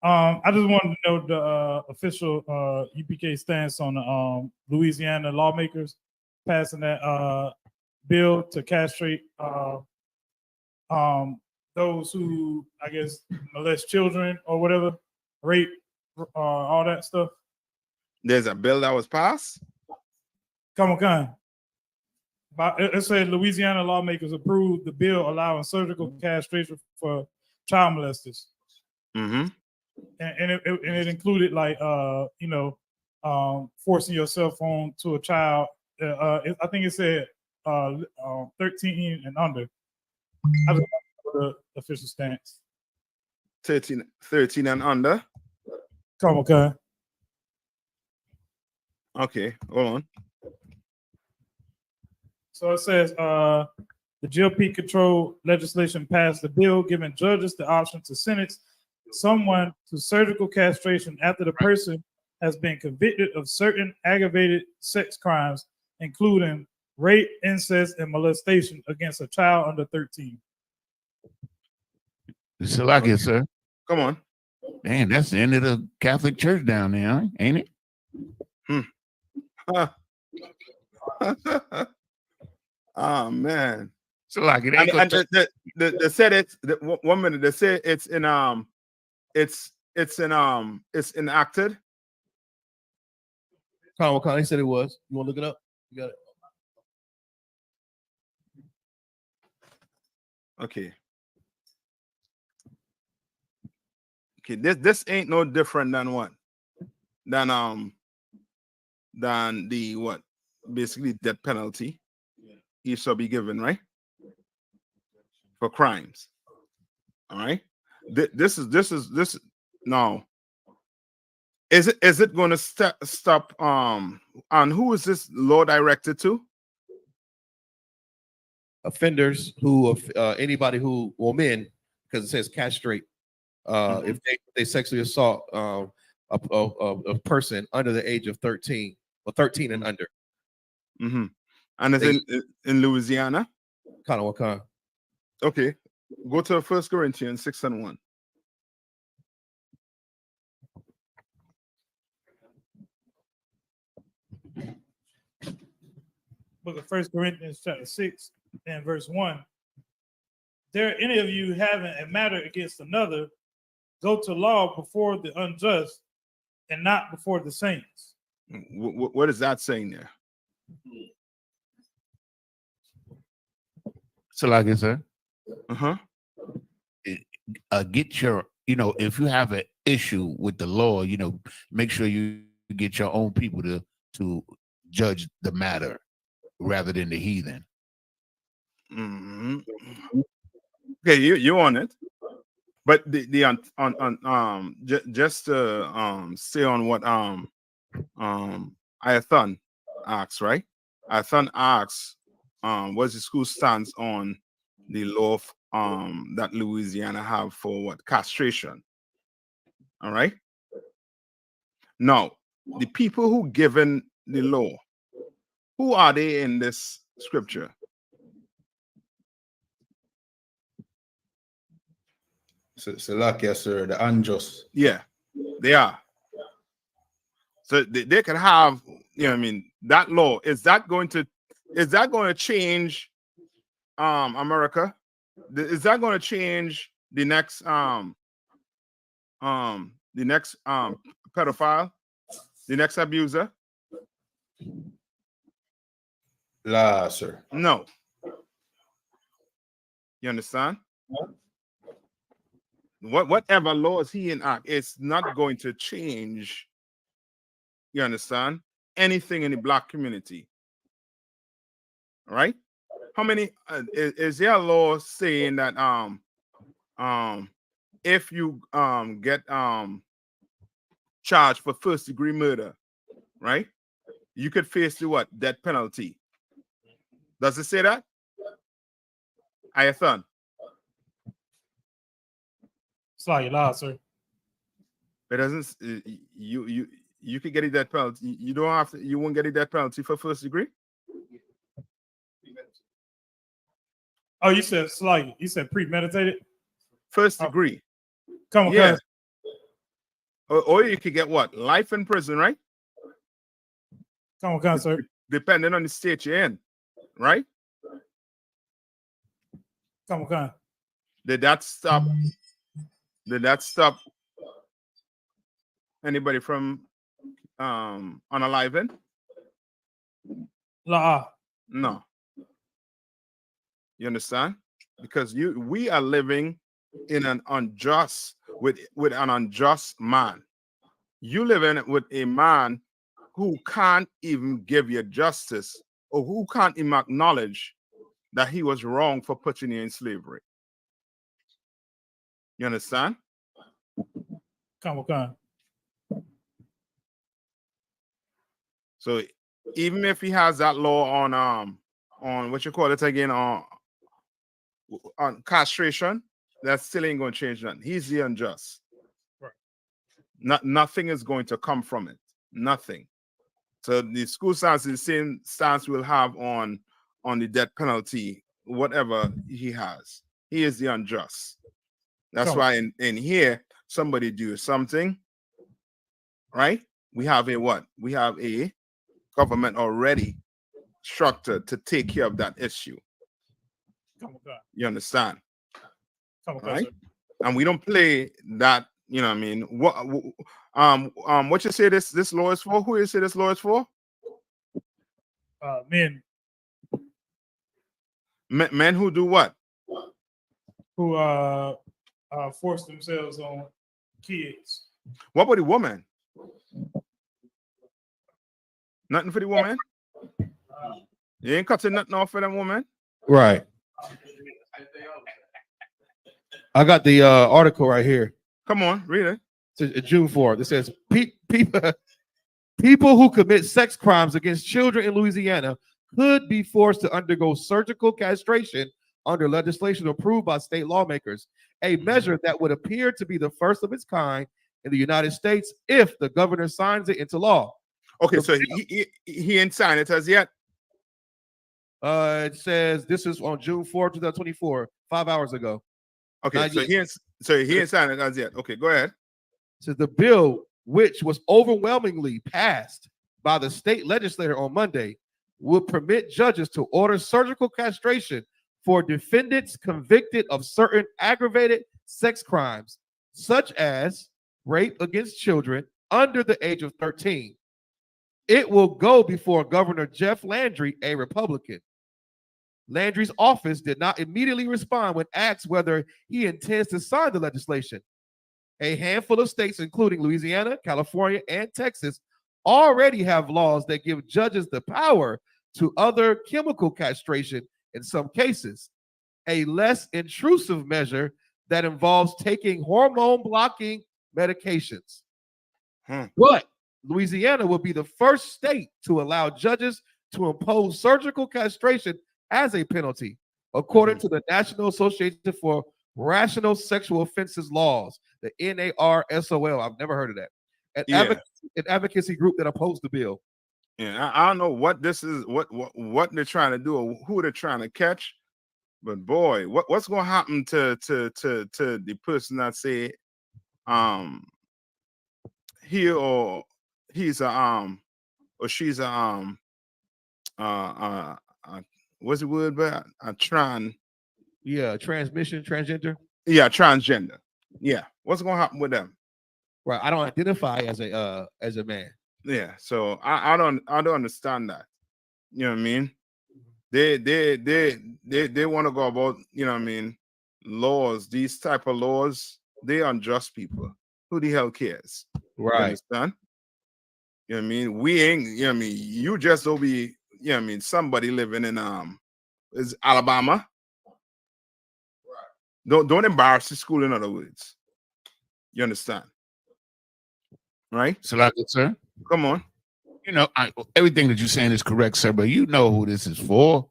I just wanted to know the official UPK stance on the Louisiana lawmakers passing that bill to castrate those who, I guess, molest children or whatever, rape, all that stuff.
There's a bill that was passed.
Come on. But it said Louisiana lawmakers approved the bill allowing surgical castration for child molesters.
Mm-hmm.
And it included like forcing yourself on to a child. I think it said 13 and under. I don't know the official stance.
13 and under.
Come on.
Okay, hold on.
So it says the GOP controlled legislation passed the bill giving judges the option to sentence someone to surgical castration after the person has been convicted of certain aggravated sex crimes, including rape, incest, and molestation against a child under 13.
Salakia, sir.
Come on.
Man, that's the end of the Catholic Church down there, huh? Ain't it?
Oh man.
Salakia,
they said it's 1 minute. They say it's in it's enacted.
They said it was. You want to look it up? You got it.
Okay. This ain't no different than what? Than the what? Basically death penalty. He shall be given, right? For crimes. All right. This now. Is it going to stop? And who is this law directed to?
Offenders who, anybody who, well, men, because it says castrate. If they sexually assault a person under the age of 13 or 13 and under.
Mm-hmm. And it's in Louisiana.
Kind of what kind?
Okay, go to 1 Corinthians 6:1.
Book of 1 Corinthians chapter 6 and verse 1. There any of you having a matter against another, go to law before the unjust and not before the saints.
What is that saying there?
Salakia, sir.
Get
your, if you have an issue with the law, make sure you get your own people to judge the matter rather than the heathen.
Mm-hmm. Okay, you on it, but just to say on what Ayathon asks, right? Ayathon asks what's the school stance on the law that Louisiana have for what? Castration. All right. Now, the people who given the law, who are they in this scripture?
Salakia, sir, the unjust.
Yeah, they are. So they can have, that law. Is that going to change America? Is that going to change the next pedophile, the next abuser?
La, sir.
No. You understand? Whatever laws he enact, it's not going to change. You understand? Anything in the black community. All right? How many is there a law saying that if you get charged for first-degree murder, right? You could face the what? Death penalty. Does it say that? Ayathon.
It's like you lie, sir.
It doesn't. You you could get a death penalty. You don't have to. You won't get a death penalty for first degree.
Oh, you said slight. You said premeditated.
First degree.
Come on,
Yeah.
cuz.
Or you could get what? Life in prison, right?
Come on, cuz, sir.
Depending on the state you're in, right?
Come on, cuz.
Did that stop? Did that stop anybody from unaliving? No. You understand? Because we are living in an unjust with an unjust man. You live in it with a man who can't even give you justice, or who can't even acknowledge that he was wrong for putting you in slavery. You understand?
Come on.
So even if he has that law on what you call it again, on castration, that still ain't going to change nothing. He's the unjust. Right. Nothing is going to come from it. Nothing. So the school stance is the same stance we'll have on the death penalty, whatever he has. He is the unjust. That's why in here, somebody do something, right? We have a what? We have a government already structured to take care of that issue. You understand? Right? And we don't play that, you know what I mean? What you say this law is for? Who you say this law is for?
Men.
Men who do what?
Who force themselves on kids.
What about the woman? Nothing for the woman? You ain't cutting nothing off for them woman?
Right. I got the article right here.
Come on, read it.
It's June 4th. It says people who commit sex crimes against children in Louisiana could be forced to undergo surgical castration under legislation approved by state lawmakers, a measure that would appear to be the first of its kind in the United States if the governor signs it into law.
Okay, so he ain't signed it as yet?
It says this is on June 4th, 2024, 5 hours ago.
Okay, so he ain't signed it as yet. Okay, go ahead.
So the bill, which was overwhelmingly passed by the state legislature on Monday, would permit judges to order surgical castration for defendants convicted of certain aggravated sex crimes, such as rape against children under the age of 13. It will go before Governor Jeff Landry, a Republican. Landry's office did not immediately respond when asked whether he intends to sign the legislation. A handful of states, including Louisiana, California, and Texas, already have laws that give judges the power to other chemical castration in some cases, a less intrusive measure that involves taking hormone-blocking medications. But Louisiana will be the first state to allow judges to impose surgical castration as a penalty, according to the National Association for Rational Sexual Offenses Laws, the NARSOL. I've never heard of that. An advocacy group that opposed the bill.
Yeah, I don't know what this is, what they're trying to do, or who they're trying to catch. But boy, what's going to happen to the person that say, he or he's a or she's a what's the word about a transgender?
Yeah, transgender.
Yeah, what's going to happen with them?
Right, I don't identify as a man.
Yeah, so I don't understand that. You know what I mean? They want to go about, you know what I mean, laws, these type of laws. They unjust people. Who the hell cares?
Right.
You understand? You know what I mean? We ain't, you know what I mean? You just don't be, you know what I mean, somebody living in is Alabama. Right. Don't embarrass the school, in other words. You understand? Right?
So like it, sir.
Come on.
You know, everything that you're saying is correct, sir, but you know who this is for.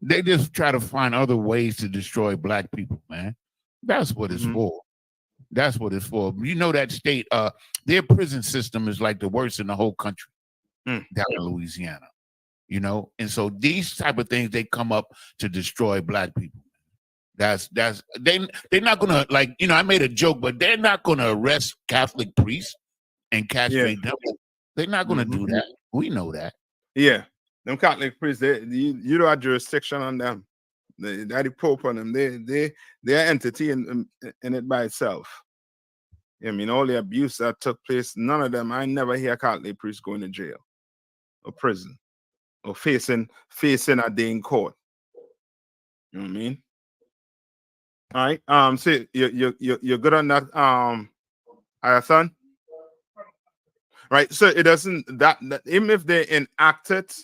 They just try to find other ways to destroy black people, man. That's what it's for. That's what it's for. You know that state, their prison system is like the worst in the whole country down in Louisiana. You know, and so these type of things, they come up to destroy black people. They're not gonna, like, you know, I made a joke, but they're not gonna arrest Catholic priests and castrate them. They're not gonna do that. We know that.
Yeah, them Catholic priests, you don't have jurisdiction on them. The Pope on them. They're an entity in it by itself. I mean, all the abuse that took place, none of them. I never hear Catholic priests going to jail or prison or facing a day in court. You know what I mean? All right. So you're good on that, Ayathon? Right. So it doesn't that even if they enact it,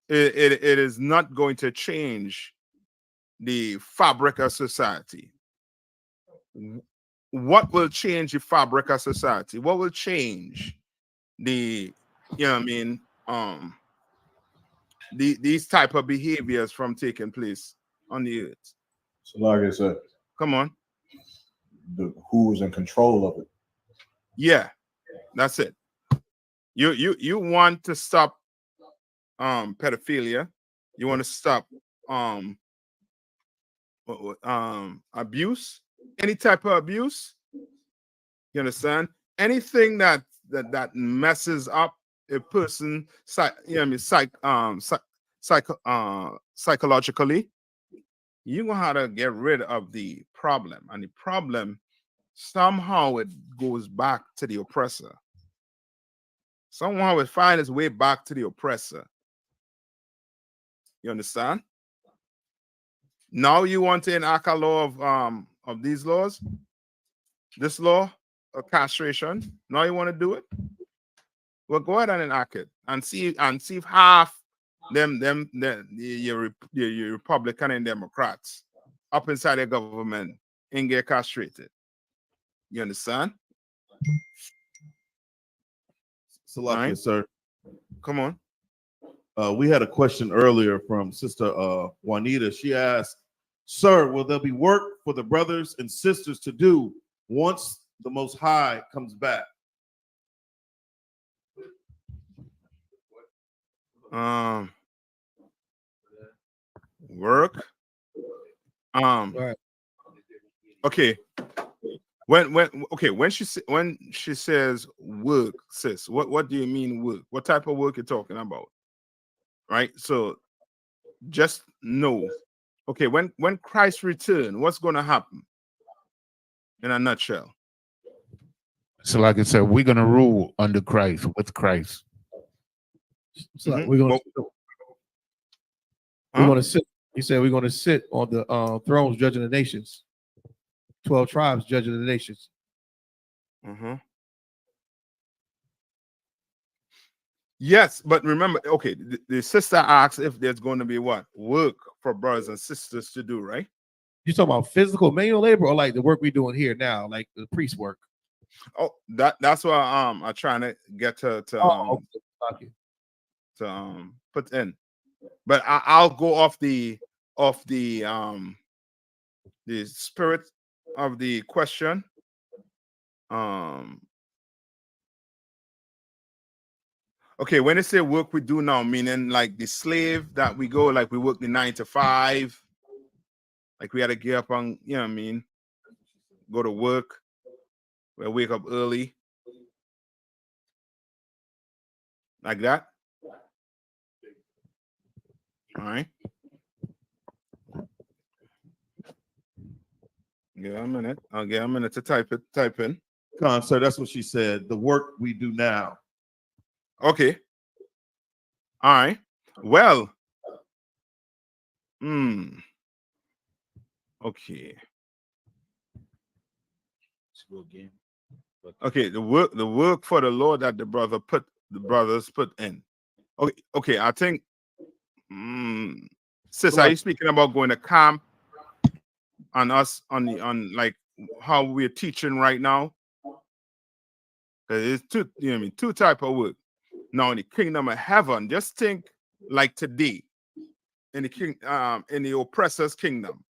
it is not going to change the fabric of society. What will change the fabric of society? What will change the, you know what I mean, these type of behaviors from taking place on the earth?
So like I said,
come on.
Who's in control of it?
Yeah, that's it. You want to stop pedophilia. You want to stop abuse, any type of abuse. You understand? Anything that messes up a person, psychologically, you gonna have to get rid of the problem, and the problem somehow it goes back to the oppressor. Somehow it finds its way back to the oppressor. You understand? Now you want to enact a law of these laws, this law of castration. Now you want to do it? Well, go ahead and enact it and see if half your Republican and Democrats up inside the government and get castrated. You understand?
So, like, sir,
come on.
We had a question earlier from Sister Juanita. She asked, "Sir, will there be work for the brothers and sisters to do once the Most High comes back?"
Work.
Right.
Okay. When she says work, sis, what do you mean work? What type of work you're talking about? Right? So just know, okay, when Christ returns, what's going to happen? In a nutshell.
So, like I said, we're gonna rule under Christ, with Christ.
So we're gonna sit. He said we're gonna sit on the thrones judging the nations. 12 tribes judging the nations.
Yes, but remember, okay, the sister asks if there's going to be what? Work for brothers and sisters to do, right?
You talking about physical manual labor or like the work we're doing here now, like the priest work?
Oh, that's what I'm trying to get to put in. But I'll go off the spirit of the question. Okay, when they say work we do now, meaning like the slave that we go, like we work the 9 to 5, like we had to get up on, you know what I mean, go to work, we wake up early, like that. All right. Give a minute. I'll get a minute to type in.
Sir, that's what she said. The work we do now.
Okay. All right. Well. Okay. Okay. The work for the Lord that the brothers put in. Okay. Okay. I think. Sis, are you speaking about going to camp on us on like how we're teaching right now? Because it's two, you know what I mean, two type of work. Now in the kingdom of heaven, just think like today in the oppressor's kingdom,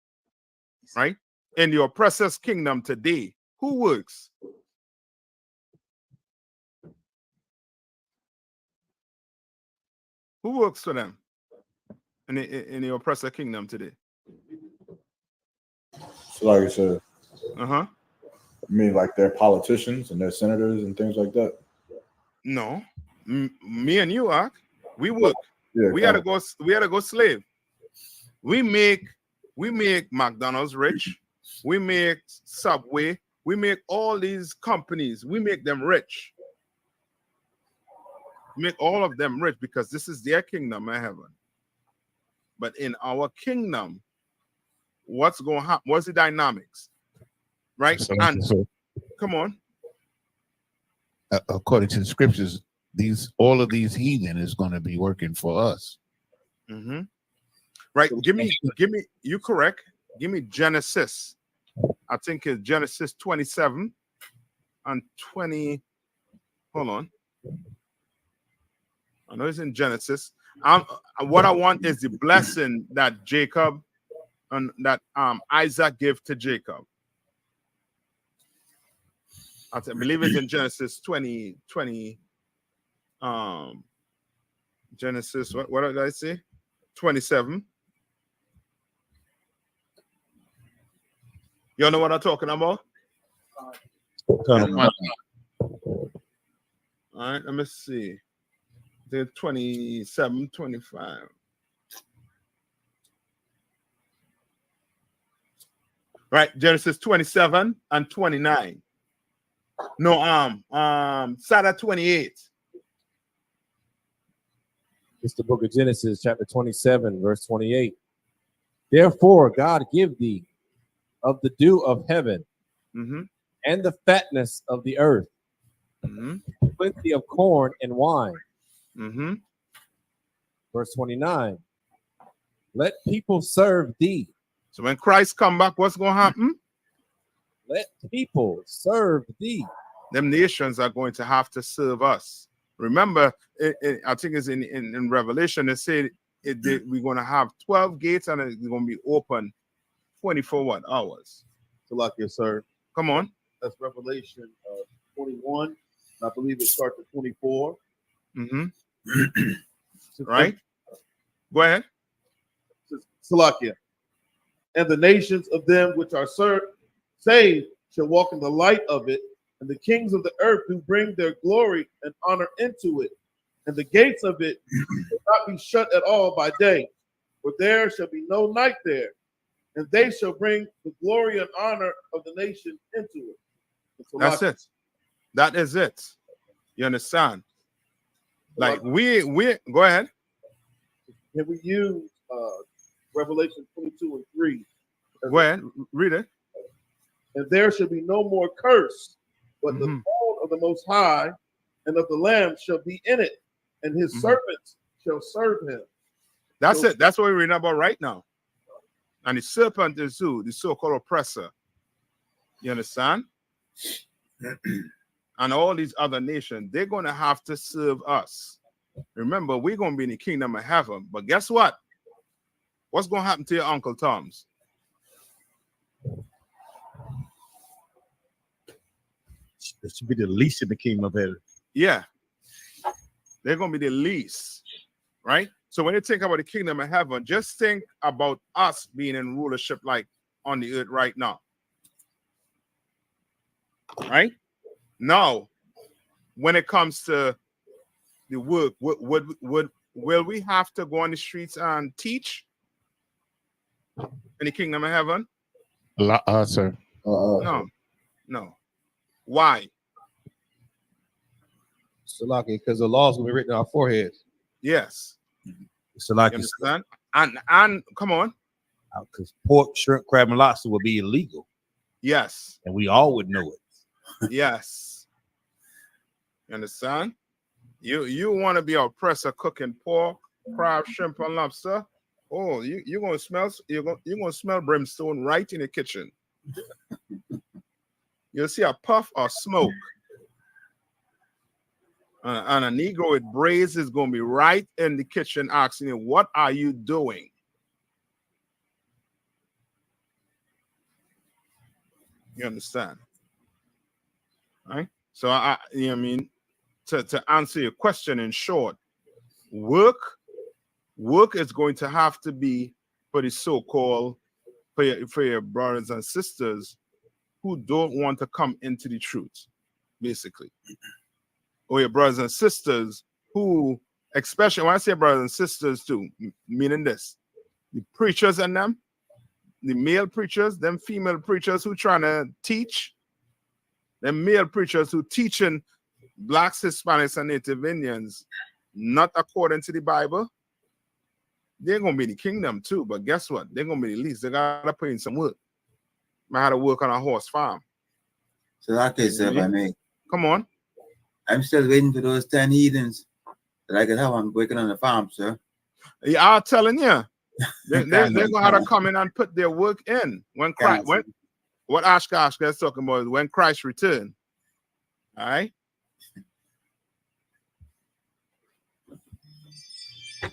right? In the oppressor's kingdom today, Who works? Who works for them in the oppressor kingdom today?
So like I said,
Uh-huh.
I mean, like they're politicians and they're senators and things like that.
No. Me and you, Ark, we work.
Yeah,
we gotta go slave. We make McDonald's rich. We make Subway. We make all these companies. We make them rich. Make all of them rich because this is their kingdom of heaven. But in our kingdom, what's going to happen? What's the dynamics? Right? Come on.
According to the scriptures, all of these heathen is going to be working for us.
Mm-hmm. Right. Give me. You correct. Give me Genesis. I think it's Genesis 27 and 20. Hold on. I know it's in Genesis. What I want is the blessing that Jacob and that Isaac gave to Jacob. I believe it's in Genesis 20. Genesis, what did I say? 27. You know what I'm talking about? All right, let me see. The 27, 25. Right, Genesis 27 and 29. No, Sada 28.
It's the book of Genesis, chapter 27, verse 28. Therefore, God give thee of the dew of heaven and the fatness of the earth, plenty of corn and wine. Verse 29. Let people serve thee.
So when Christ come back, what's going to happen?
Let people serve thee.
Them nations are going to have to serve us. Remember, I think it's in Revelation, it said we're going to have 12 gates and it's going to be open 24 hours.
So like yes, sir.
Come on.
That's Revelation 21. I believe it starts at 24.
Right? Go ahead.
Salakia. And the nations of them which are saved shall walk in the light of it, and the kings of the earth do bring their glory and honor into it. And the gates of it shall not be shut at all by day, for there shall be no night there. And they shall bring the glory and honor of the nation into it.
That's it. That is it. You understand? Like we go ahead.
Can we use Revelation 22 and 3?
Go ahead, read it.
And there shall be no more curse, but the throne of the Most High and of the Lamb shall be in it, and his servants shall serve him.
That's it. That's what we're reading about right now. And the serpent is who? The so-called oppressor. You understand? And all these other nations, they're going to have to serve us. Remember, we're going to be in the kingdom of heaven. But guess what? What's going to happen to your Uncle Tom's?
It should be the least in the kingdom of heaven.
Yeah. They're going to be the least. Right? So when you think about the kingdom of heaven, just think about us being in rulership like on the earth right now. Right? Now, when it comes to the work, will we have to go on the streets and teach in the kingdom of heaven?
Sir.
No. Why?
Salaki, because the laws will be written on our foreheads.
Yes.
Salaki,
you understand? And come on.
Because pork, shrimp, crab, and lobster will be illegal.
Yes.
And we all would know it.
Yes. You understand? You want to be an oppressor cooking pork, crab, shrimp, and lobster? Oh, you're gonna smell brimstone right in the kitchen. You'll see a puff of smoke. And a Negro with braids is going to be right in the kitchen asking you, what are you doing? You understand? Right? So you know what I mean, to answer your question in short, work is going to have to be for the so-called for your brothers and sisters who don't want to come into the truth, basically. Or your brothers and sisters who, especially when I say brothers and sisters too, meaning this, the preachers and them, the male preachers, them female preachers who trying to teach, them male preachers who teaching blacks, Hispanics, and Native Indians not according to the Bible, they're gonna be in the kingdom too. But guess what? They're gonna be the least. They gotta put in some work. I had to work on a horse farm.
So that case, if I may.
Come on.
I'm still waiting for those 10 heathens that I could have on working on the farm, sir.
Yeah, I'm telling you. They're gonna have to come in and put their work in. When Christ, what Ashka is talking about is when Christ return. All right.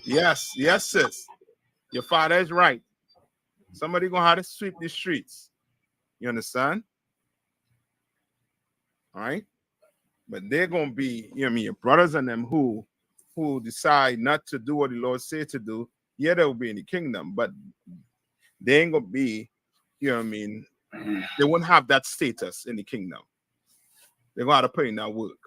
Yes, sis. Your father is right. Somebody gonna have to sweep the streets. You understand? All right. But they're gonna be, you know what I mean, your brothers and them who decide not to do what the Lord said to do. Yeah, they'll be in the kingdom, but they ain't gonna be, you know what I mean, they won't have that status in the kingdom. They're gonna have to put in that work.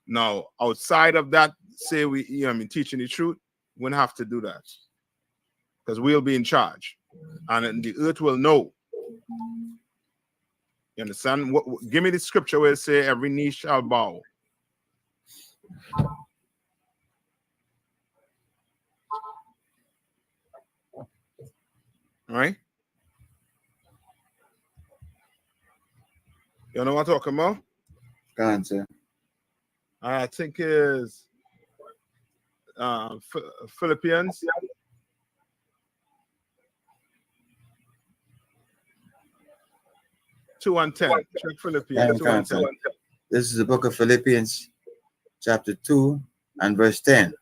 Now, outside of that, say we, you know what I mean, teaching the truth, we wouldn't have to do that. Because we'll be in charge. And the earth will know. You understand? Give me the scripture where it says every knee shall bow. All right? You know what I'm talking about?
Go on, sir.
I think is Philippians. Two and 10. Check Philippians 2 and 10.
This is the book of Philippians, chapter 2 and verse 10.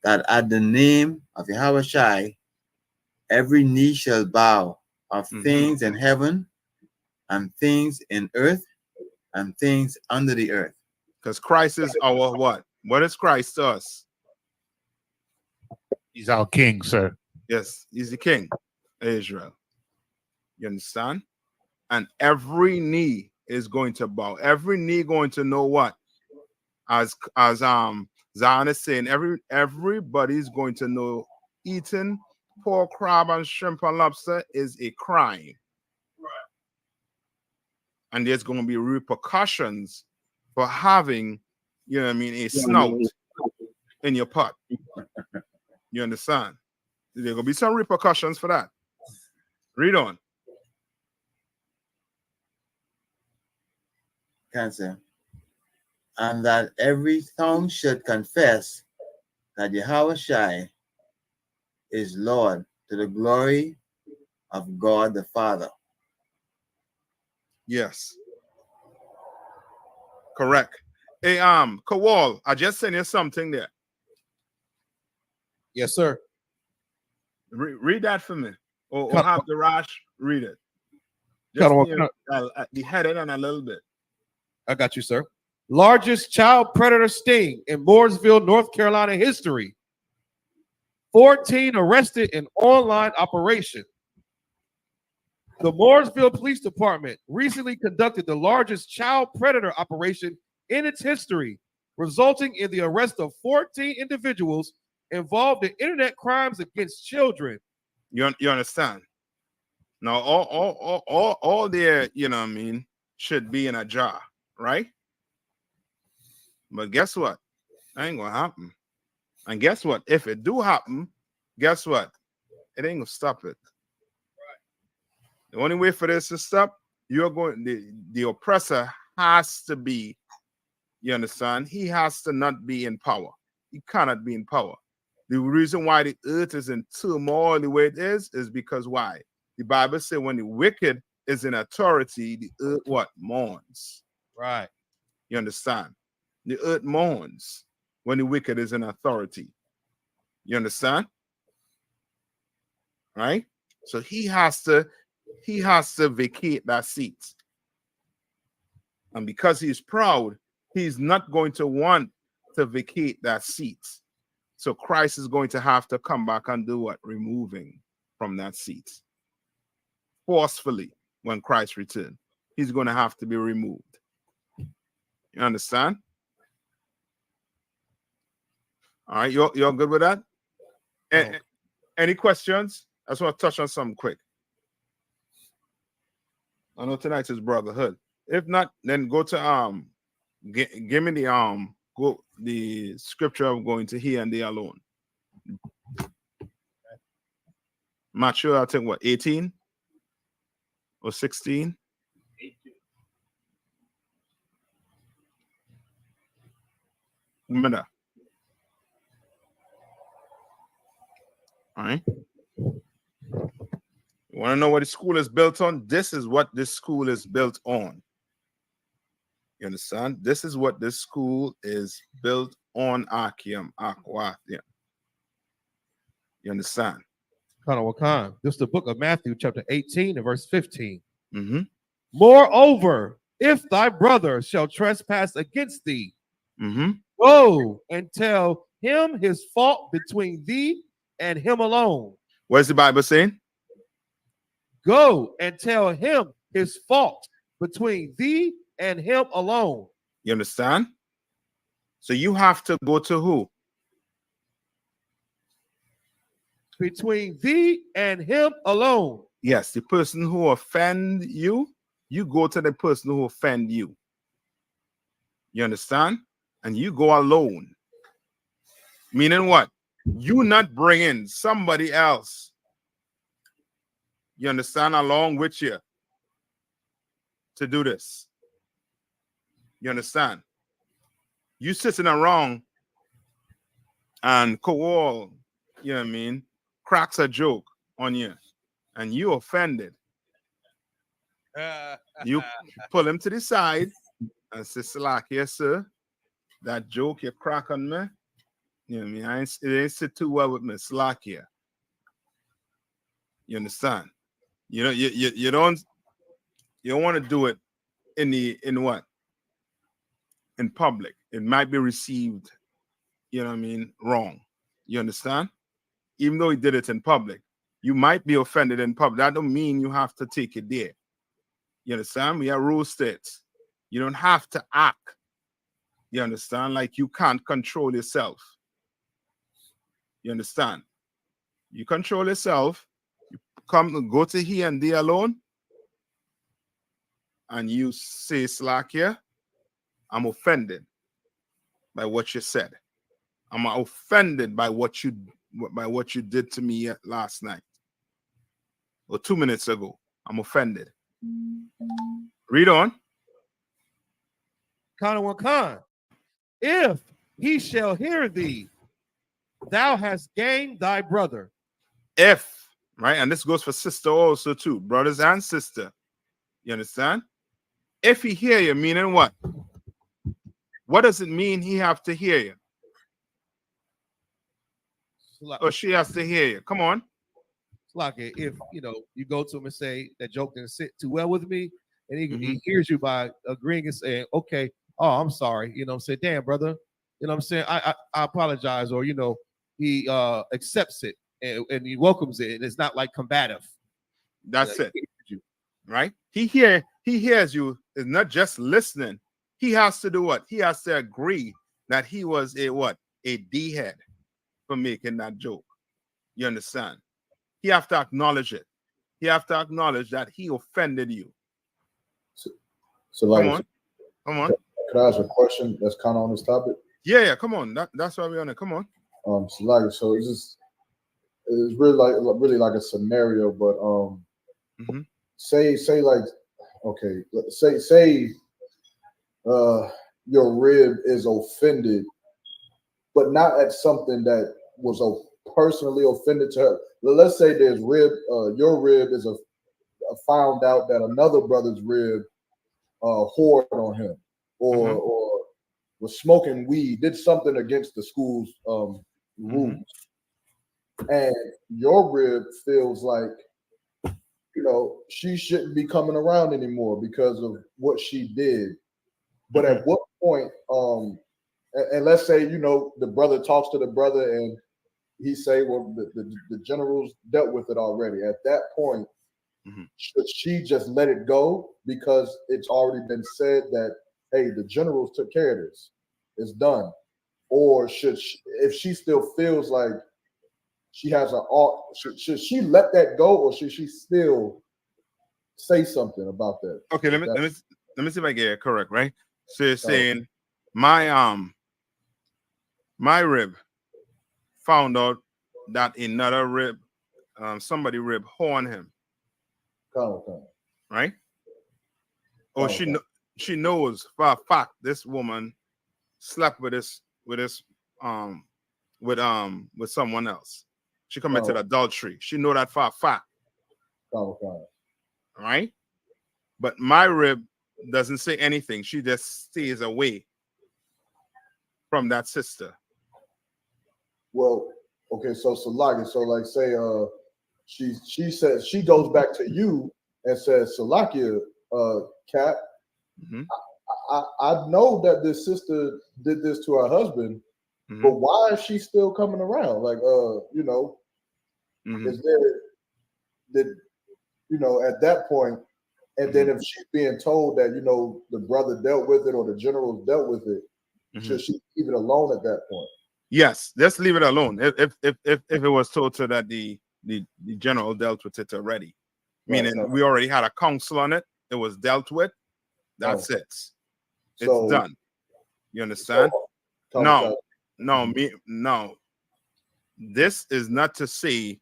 That at the name of Yahweh Shai, every knee shall bow of things in heaven and things in earth and things under the earth.
Because Christ is our what? What is Christ to us?
He's our king, sir.
Yes, he's the king of Israel. You understand? And every knee is going to bow. Every knee going to know what? As Zion is saying, everybody's going to know eating pork, crab, and shrimp and lobster is a crime. Right. And there's going to be repercussions for having, you know what I mean, a snout in your pot. You understand? There are going to be some repercussions for that. Read on.
Cancer. And that every tongue should confess that Yahweh Shai is Lord to the glory of God the Father.
Yes. Correct. Hey, Kowal, I just sent you something there.
Yes, sir.
Read that for me. Or have the Rash read it. The heading and a little bit.
I got you, sir. Largest child predator sting in Mooresville, North Carolina history. 14 arrested in online operation. The Mooresville Police Department recently conducted the largest child predator operation in its history, resulting in the arrest of 14 individuals involved in internet crimes against children.
You understand? Now, all their, you know what I mean, should be in a jar, right? But guess what? That ain't gonna happen. And guess what? If it do happen, guess what? It ain't gonna stop it. Right. The only way for this to stop, the oppressor has to be, you understand? He has to not be in power. He cannot be in power. The reason why the earth is in turmoil the way it is because why? The Bible says when the wicked is in authority, the earth what? Mourns.
Right.
You understand? The earth mourns when the wicked is in authority. You understand? Right? So he has to vacate that seat. And because he's proud, he's not going to want to vacate that seat. So Christ is going to have to come back and do what? Removing from that seat. Forcefully, when Christ returns, he's going to have to be removed. You understand? All right, you're good with that? Any questions? I just want to touch on something quick. I know tonight is Brotherhood. If not, then go to give me the scripture of going to he and they alone. Matthew, I think what, 18 or 16?
18.
Remember. All right. You want to know what the school is built on? This is what this school is built on. You understand? This is what this school is built on. Akim, Aqua. Yeah. You understand?
Wakan. This is the book of Matthew, chapter 18 and verse 15.
Mm-hmm.
Moreover, if thy brother shall trespass against thee, go and tell him his fault between thee and him alone.
What is the Bible saying?
Go and tell him his fault between thee and him alone.
You understand? So you have to go to who?
Between thee and him alone.
Yes, the person who offend you, you go to the person who offend you. You understand? And you go alone. Meaning what? You not bringing somebody else. You understand? Along with you to do this. You understand? You sitting around and Kowal, you know what I mean, cracks a joke on you and you offended. You pull him to the side and say, Slack, yes, sir. That joke you crack on me, you know what I mean? It ain't sit too well with me, Slack here. You understand? You know, you don't want to do it in what? In public. It might be received, you know what I mean, wrong. You understand? Even though he did it in public, you might be offended in public. That don't mean you have to take it there. You understand? We are rule states. You don't have to act. You understand? Like you can't control yourself. You understand? You control yourself. You go to he and they alone. And you say, Slack here, I'm offended by what you said. I'm offended by what you did to me last night or 2 minutes ago. I'm offended. Read on.
Wakan. If he shall hear thee, thou hast gained thy brother.
If, right? And this goes for sister also too, brothers and sister. You understand? If he hear you, meaning what? What does it mean he have to hear you? Or she has to hear you? Come on.
Like if you go to him and say that joke didn't sit too well with me, and he hears you by agreeing and saying, okay, oh, I'm sorry, say, damn, brother, you know what I'm saying, I apologize, or he accepts it and he welcomes it, and it's not like combative.
That's it. Right? He hears you. Is not just listening. He has to do what? He has to agree that he was a D-head for making that joke. You understand? He have to acknowledge it. He have to acknowledge that he offended you.
So like,
come on.
Could I ask a question that's kind of on this topic?
Yeah, come on. That's why we're on it. Come on.
So it's really like a scenario, but say like, okay, say your rib is offended, but not at something that was personally offended to her. Let's say there's your rib is found out that another brother's rib whored on him, or was smoking weed, did something against the school's rules, and your rib feels like she shouldn't be coming around anymore because of what she did. But at what point, and let's say, you know, the brother talks to the brother and he say, well, the generals dealt with it already. At that point, should she just let it go because it's already been said that, hey, the generals took care of this, it's done? Or should she, if she still feels like she has an ought, should she let that go, or should she still say something about that?
Okay, let me see if I get it correct, right? So you're saying my rib found out that another rib, somebody rib horn him, right? Or she knows for a fact this woman slept with someone else. She committed adultery. She know that for a fact. Right? But my rib doesn't say anything. She just stays away from that sister.
Well, okay, so Salakia, so like say she says, she goes back to you and says, Salakia, Cap, I know that this sister did this to her husband, but why is she still coming around? Like, you know, is there, did, you know, at that point, and then if she's being told that, you know, the brother dealt with it or the generals dealt with it, should she leave it alone at that point?
Yes, just leave it alone. If it was told to that the general dealt with it already, meaning we already had a council on it, it was dealt with. That's it. It's done. You understand? No. This is not to say,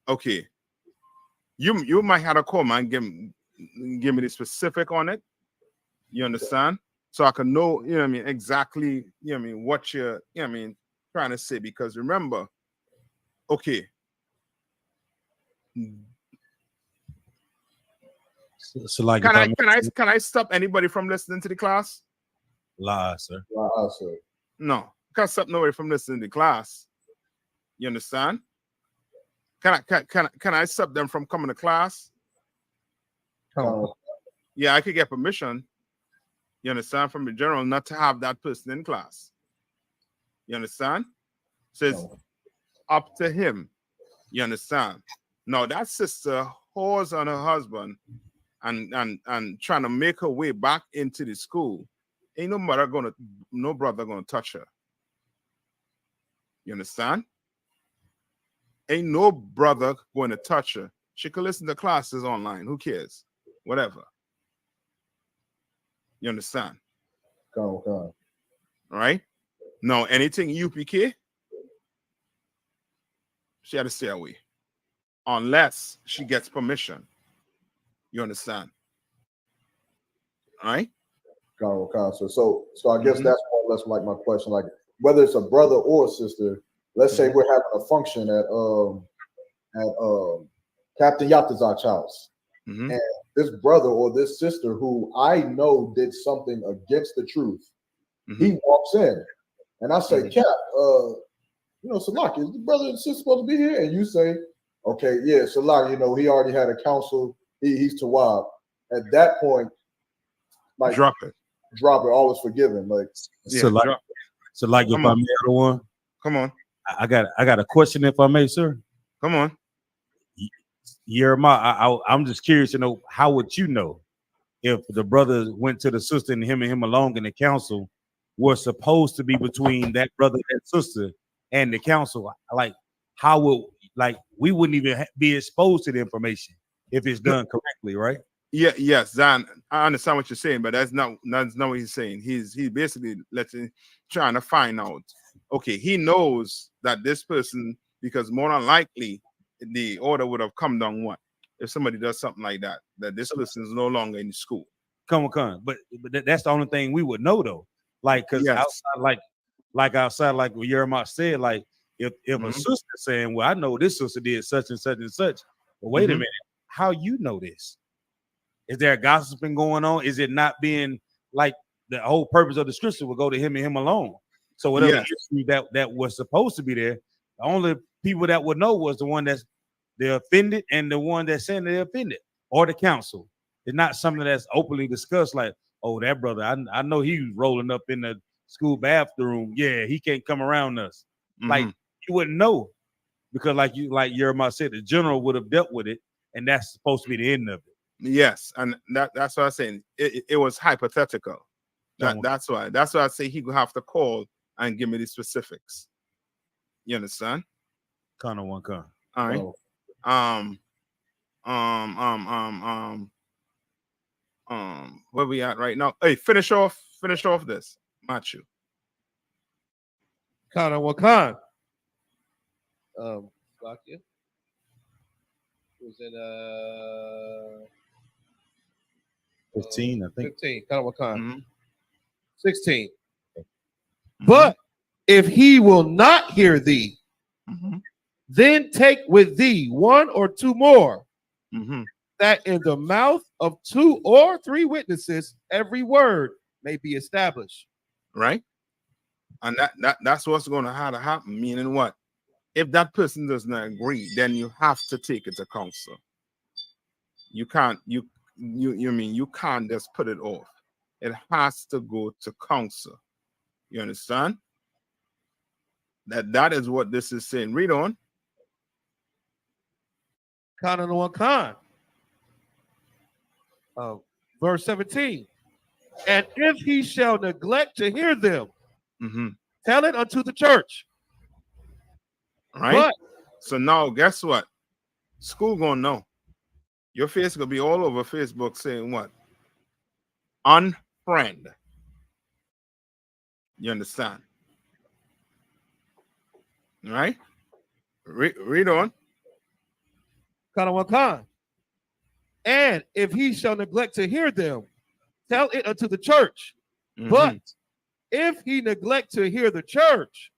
okay, you might have to come and give me the specific on it. You understand? So I can know, you know what I mean, exactly, you know what I mean, what you're, you know what I mean, trying to say. Because remember, okay.
So like,
can I stop anybody from listening to the class?
Lie, sir.
No, can't stop nobody from listening to the class. You understand? Can I stop them from coming to class? Yeah, I could get permission. You understand, from the general not to have that person in class. You understand? So it's up to him. You understand? Now that sister whores on her husband and trying to make her way back into the school. Ain't no brother gonna touch her. You understand? Ain't no brother going to touch her. She could listen to classes online. Who cares? Whatever. You understand?
All
right? Now, anything UPK, she had to stay away. Unless she gets permission. You understand? All right?
So I guess that's more or less like my question. Like, whether it's a brother or a sister, let's say we're having a function at Captain Yatazak's house. And this brother or this sister who I know did something against the truth, he walks in and I say, Cap, you know, Salaki, is the brother and sister supposed to be here? And you say, okay, yeah, Salaki, you know, he already had a council, he's Tawab. At that point, like, drop it, all is forgiven. Like,
so like if I may add one,
come on,
I got a question, if I may, sir.
Come on.
Yerma, I'm just curious to know, how would you know if the brother went to the sister and him alone in the council was supposed to be between that brother and sister and the council? Like, how would, like, we wouldn't even be exposed to the information if it's done correctly, right?
Yeah, yes, Dan, I understand what you're saying, but that's not what he's saying. He's basically trying to find out. Okay, he knows that this person, because more than likely the order would have come down what if somebody does something like that this person is no longer in school.
Come on, but that's the only thing we would know, though. Like, because outside, like what Yerma said, like if a sister saying, well, I know this sister did such and such and such, but wait a minute, how you know this? Is there a gossiping going on? Is it not being like the whole purpose of the scripture would go to him and him alone? So whatever issue that was supposed to be there, the only people that would know was the one that's the offended and the one that's saying they're offended, or the council. It's not something that's openly discussed. Like, oh, that brother, I know he was rolling up in the school bathroom. Yeah, he can't come around us. Like you wouldn't know because, like Jeremiah said, the general would have dealt with it, and that's supposed to be the end of it.
Yes, and that's what I'm saying. It was hypothetical. That's why I say he would have to call and give me the specifics. You understand?
Kind of one kind.
All right. Where we at right now? Hey, finish off this, Matthew.
Kana Wakan. Slovakia. Was it
15, I think.
15. Kana Wakan. 16. But if he will not hear thee, then take with thee one or two more, that in the mouth of 2 or 3 witnesses every word may be established.
Right? And that's what's going to have to happen. Meaning what? If that person does not agree, then you have to take it to counsel. You can't you can't just put it off. It has to go to counsel. You understand? That is what this is saying. Read on.
Kana Wakan. Verse 17. And if he shall neglect to hear them, tell it unto the church.
Right?
But,
so now guess what? School gonna know. Your face gonna be all over Facebook saying what? Unfriend. You understand? Right? Read on.
Kana Wakan. And if he shall neglect to hear them, tell it unto the church. But if he neglect to hear the church,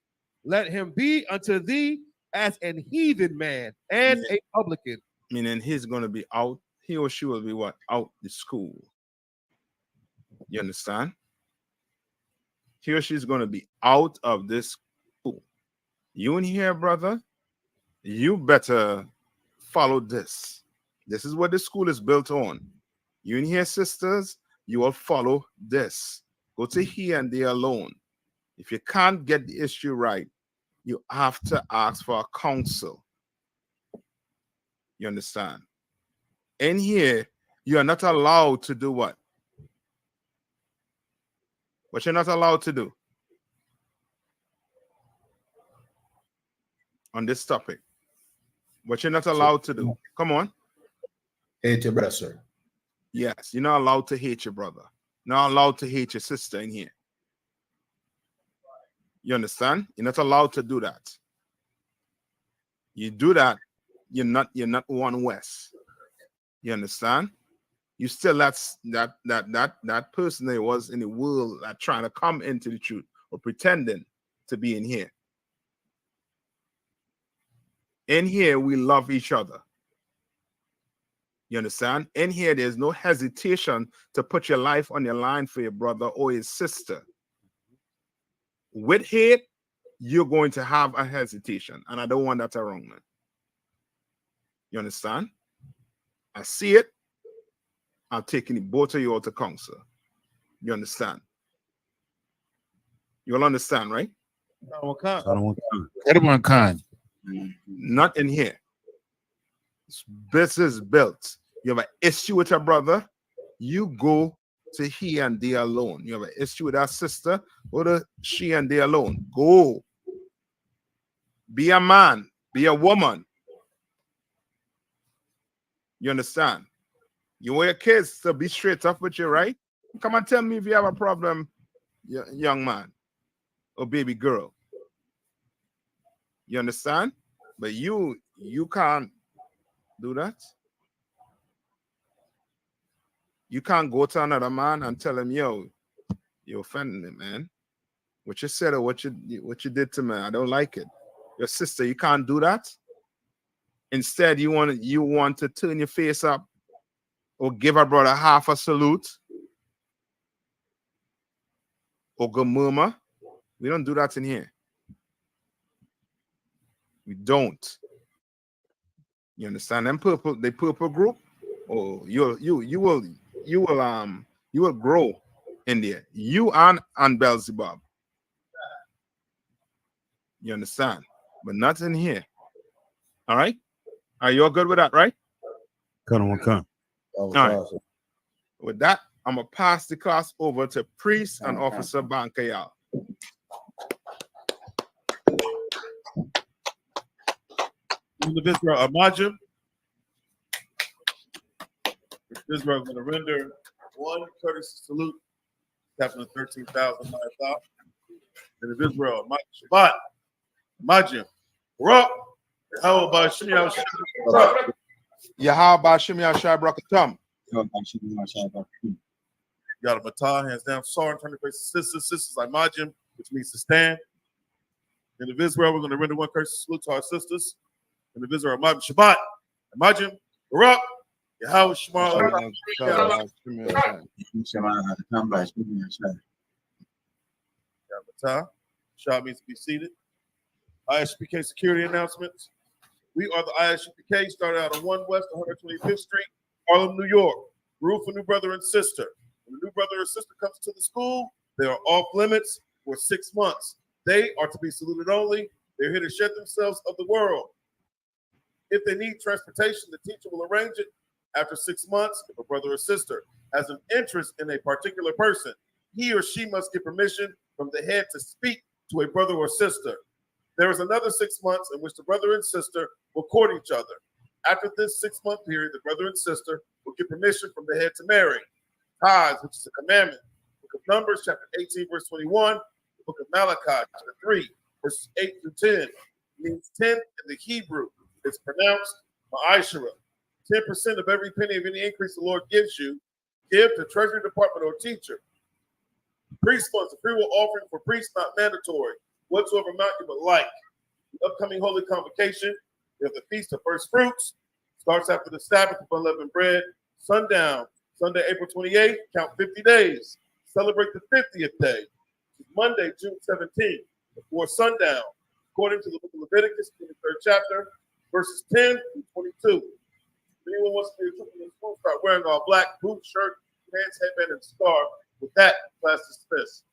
let him be unto thee as an heathen man and a publican.
Meaning he's going to be out. He or she will be what? Out the school. You understand? He or she's going to be out of this school. You in here, brother, you better follow this. This is what the school is built on. You in here, sisters, you will follow this. Go to here and there alone. If you can't get the issue right, you have to ask for a counsel. You understand? In here, you are not allowed to do what? What you're not allowed to do on this topic. What you're not allowed to do. Come on.
Hate your brother, sir.
Yes, you're not allowed to hate your brother. Not allowed to hate your sister in here. You understand? You're not allowed to do that. You do that, you're not one West. You understand? You still that person that was in the world that trying to come into the truth or pretending to be in here. In here, we love each other. You understand? In here, there's no hesitation to put your life on your line for your brother or his sister. With hate, you're going to have a hesitation. And I don't want that around, man. You understand? I see it. I'm taking both of you all to counsel. You understand? You'll understand, right?
Everyone kind.
Not in here. This is built. You have an issue with your brother, you go to he and they alone. You have an issue with that sister, go to she and they alone. Go. Be a man, be a woman. You understand? You want your kids to be straight up with you, right? Come and tell me if you have a problem, young man or baby girl. You understand? But you can't do that. You can't go to another man and tell him, yo, you offended me, man. What you said or what you did to me, I don't like it. Your sister, you can't do that. Instead, you want to turn your face up or give her brother half a salute or go murmur. We don't do that in here. We don't. You understand? The purple group, oh, you will grow in there. You and Beelzebub. You understand? But not in here. All right? Are you all good with that, right?
Come on, come.
All right. With that, I'm going to pass the class over to Priest and Officer Bankayal.
Individual Amajim. Israel is going to render one courtesy salute, Captain of 13,000 miles out. Individual Shabbat, Amajim, Barak, how about Shimei
Yahweh Shimei Brakatam.
Got a matah, hands down, sorry, turn to face sisters like Majim, which means to stand. In the Israel, we're going to render one courtesy salute to our sisters. In the Israel, Majim Shabbat, Majim, Barak, Yahweh Shema. Shah means to be seated. ISUPK security announcements. We are the ISUPK, started out on 1 West 125th Street, Harlem, New York. Rule for new brother and sister. When a new brother or sister comes to the school, they are off limits for 6 months. They are to be saluted only. They're here to shed themselves of the world. If they need transportation, the teacher will arrange it. After 6 months, if a brother or sister has an interest in a particular person, he or she must get permission from the head to speak to a brother or sister. There is another 6 months in which the brother and sister will court each other. After this 6-month period, the brother and sister will get permission from the head to marry. Tithes, which is a commandment. Book of Numbers, chapter 18, verse 21. The book of Malachi, chapter 3, verses 8 through 10. Means 10 in the Hebrew. It's pronounced Ma'ashara. 10% of every penny of any increase the Lord gives you, give to Treasury Department or teacher. Priest funds, a free will offering for priests, not mandatory. Whatsoever amount you would like. The upcoming Holy Convocation, we have the Feast of First Fruits, starts after the Sabbath of unleavened bread, sundown, Sunday, April 28th, count 50 days. Celebrate the 50th day, Monday, June 17th, before sundown, according to the book of Leviticus, 23rd chapter, verses 10 through 22. If anyone wants to be a trooper in the school, start wearing all black, boot, shirt, pants, headband, and scarf. With that, class dismissed.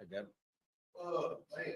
I got it. Oh, man.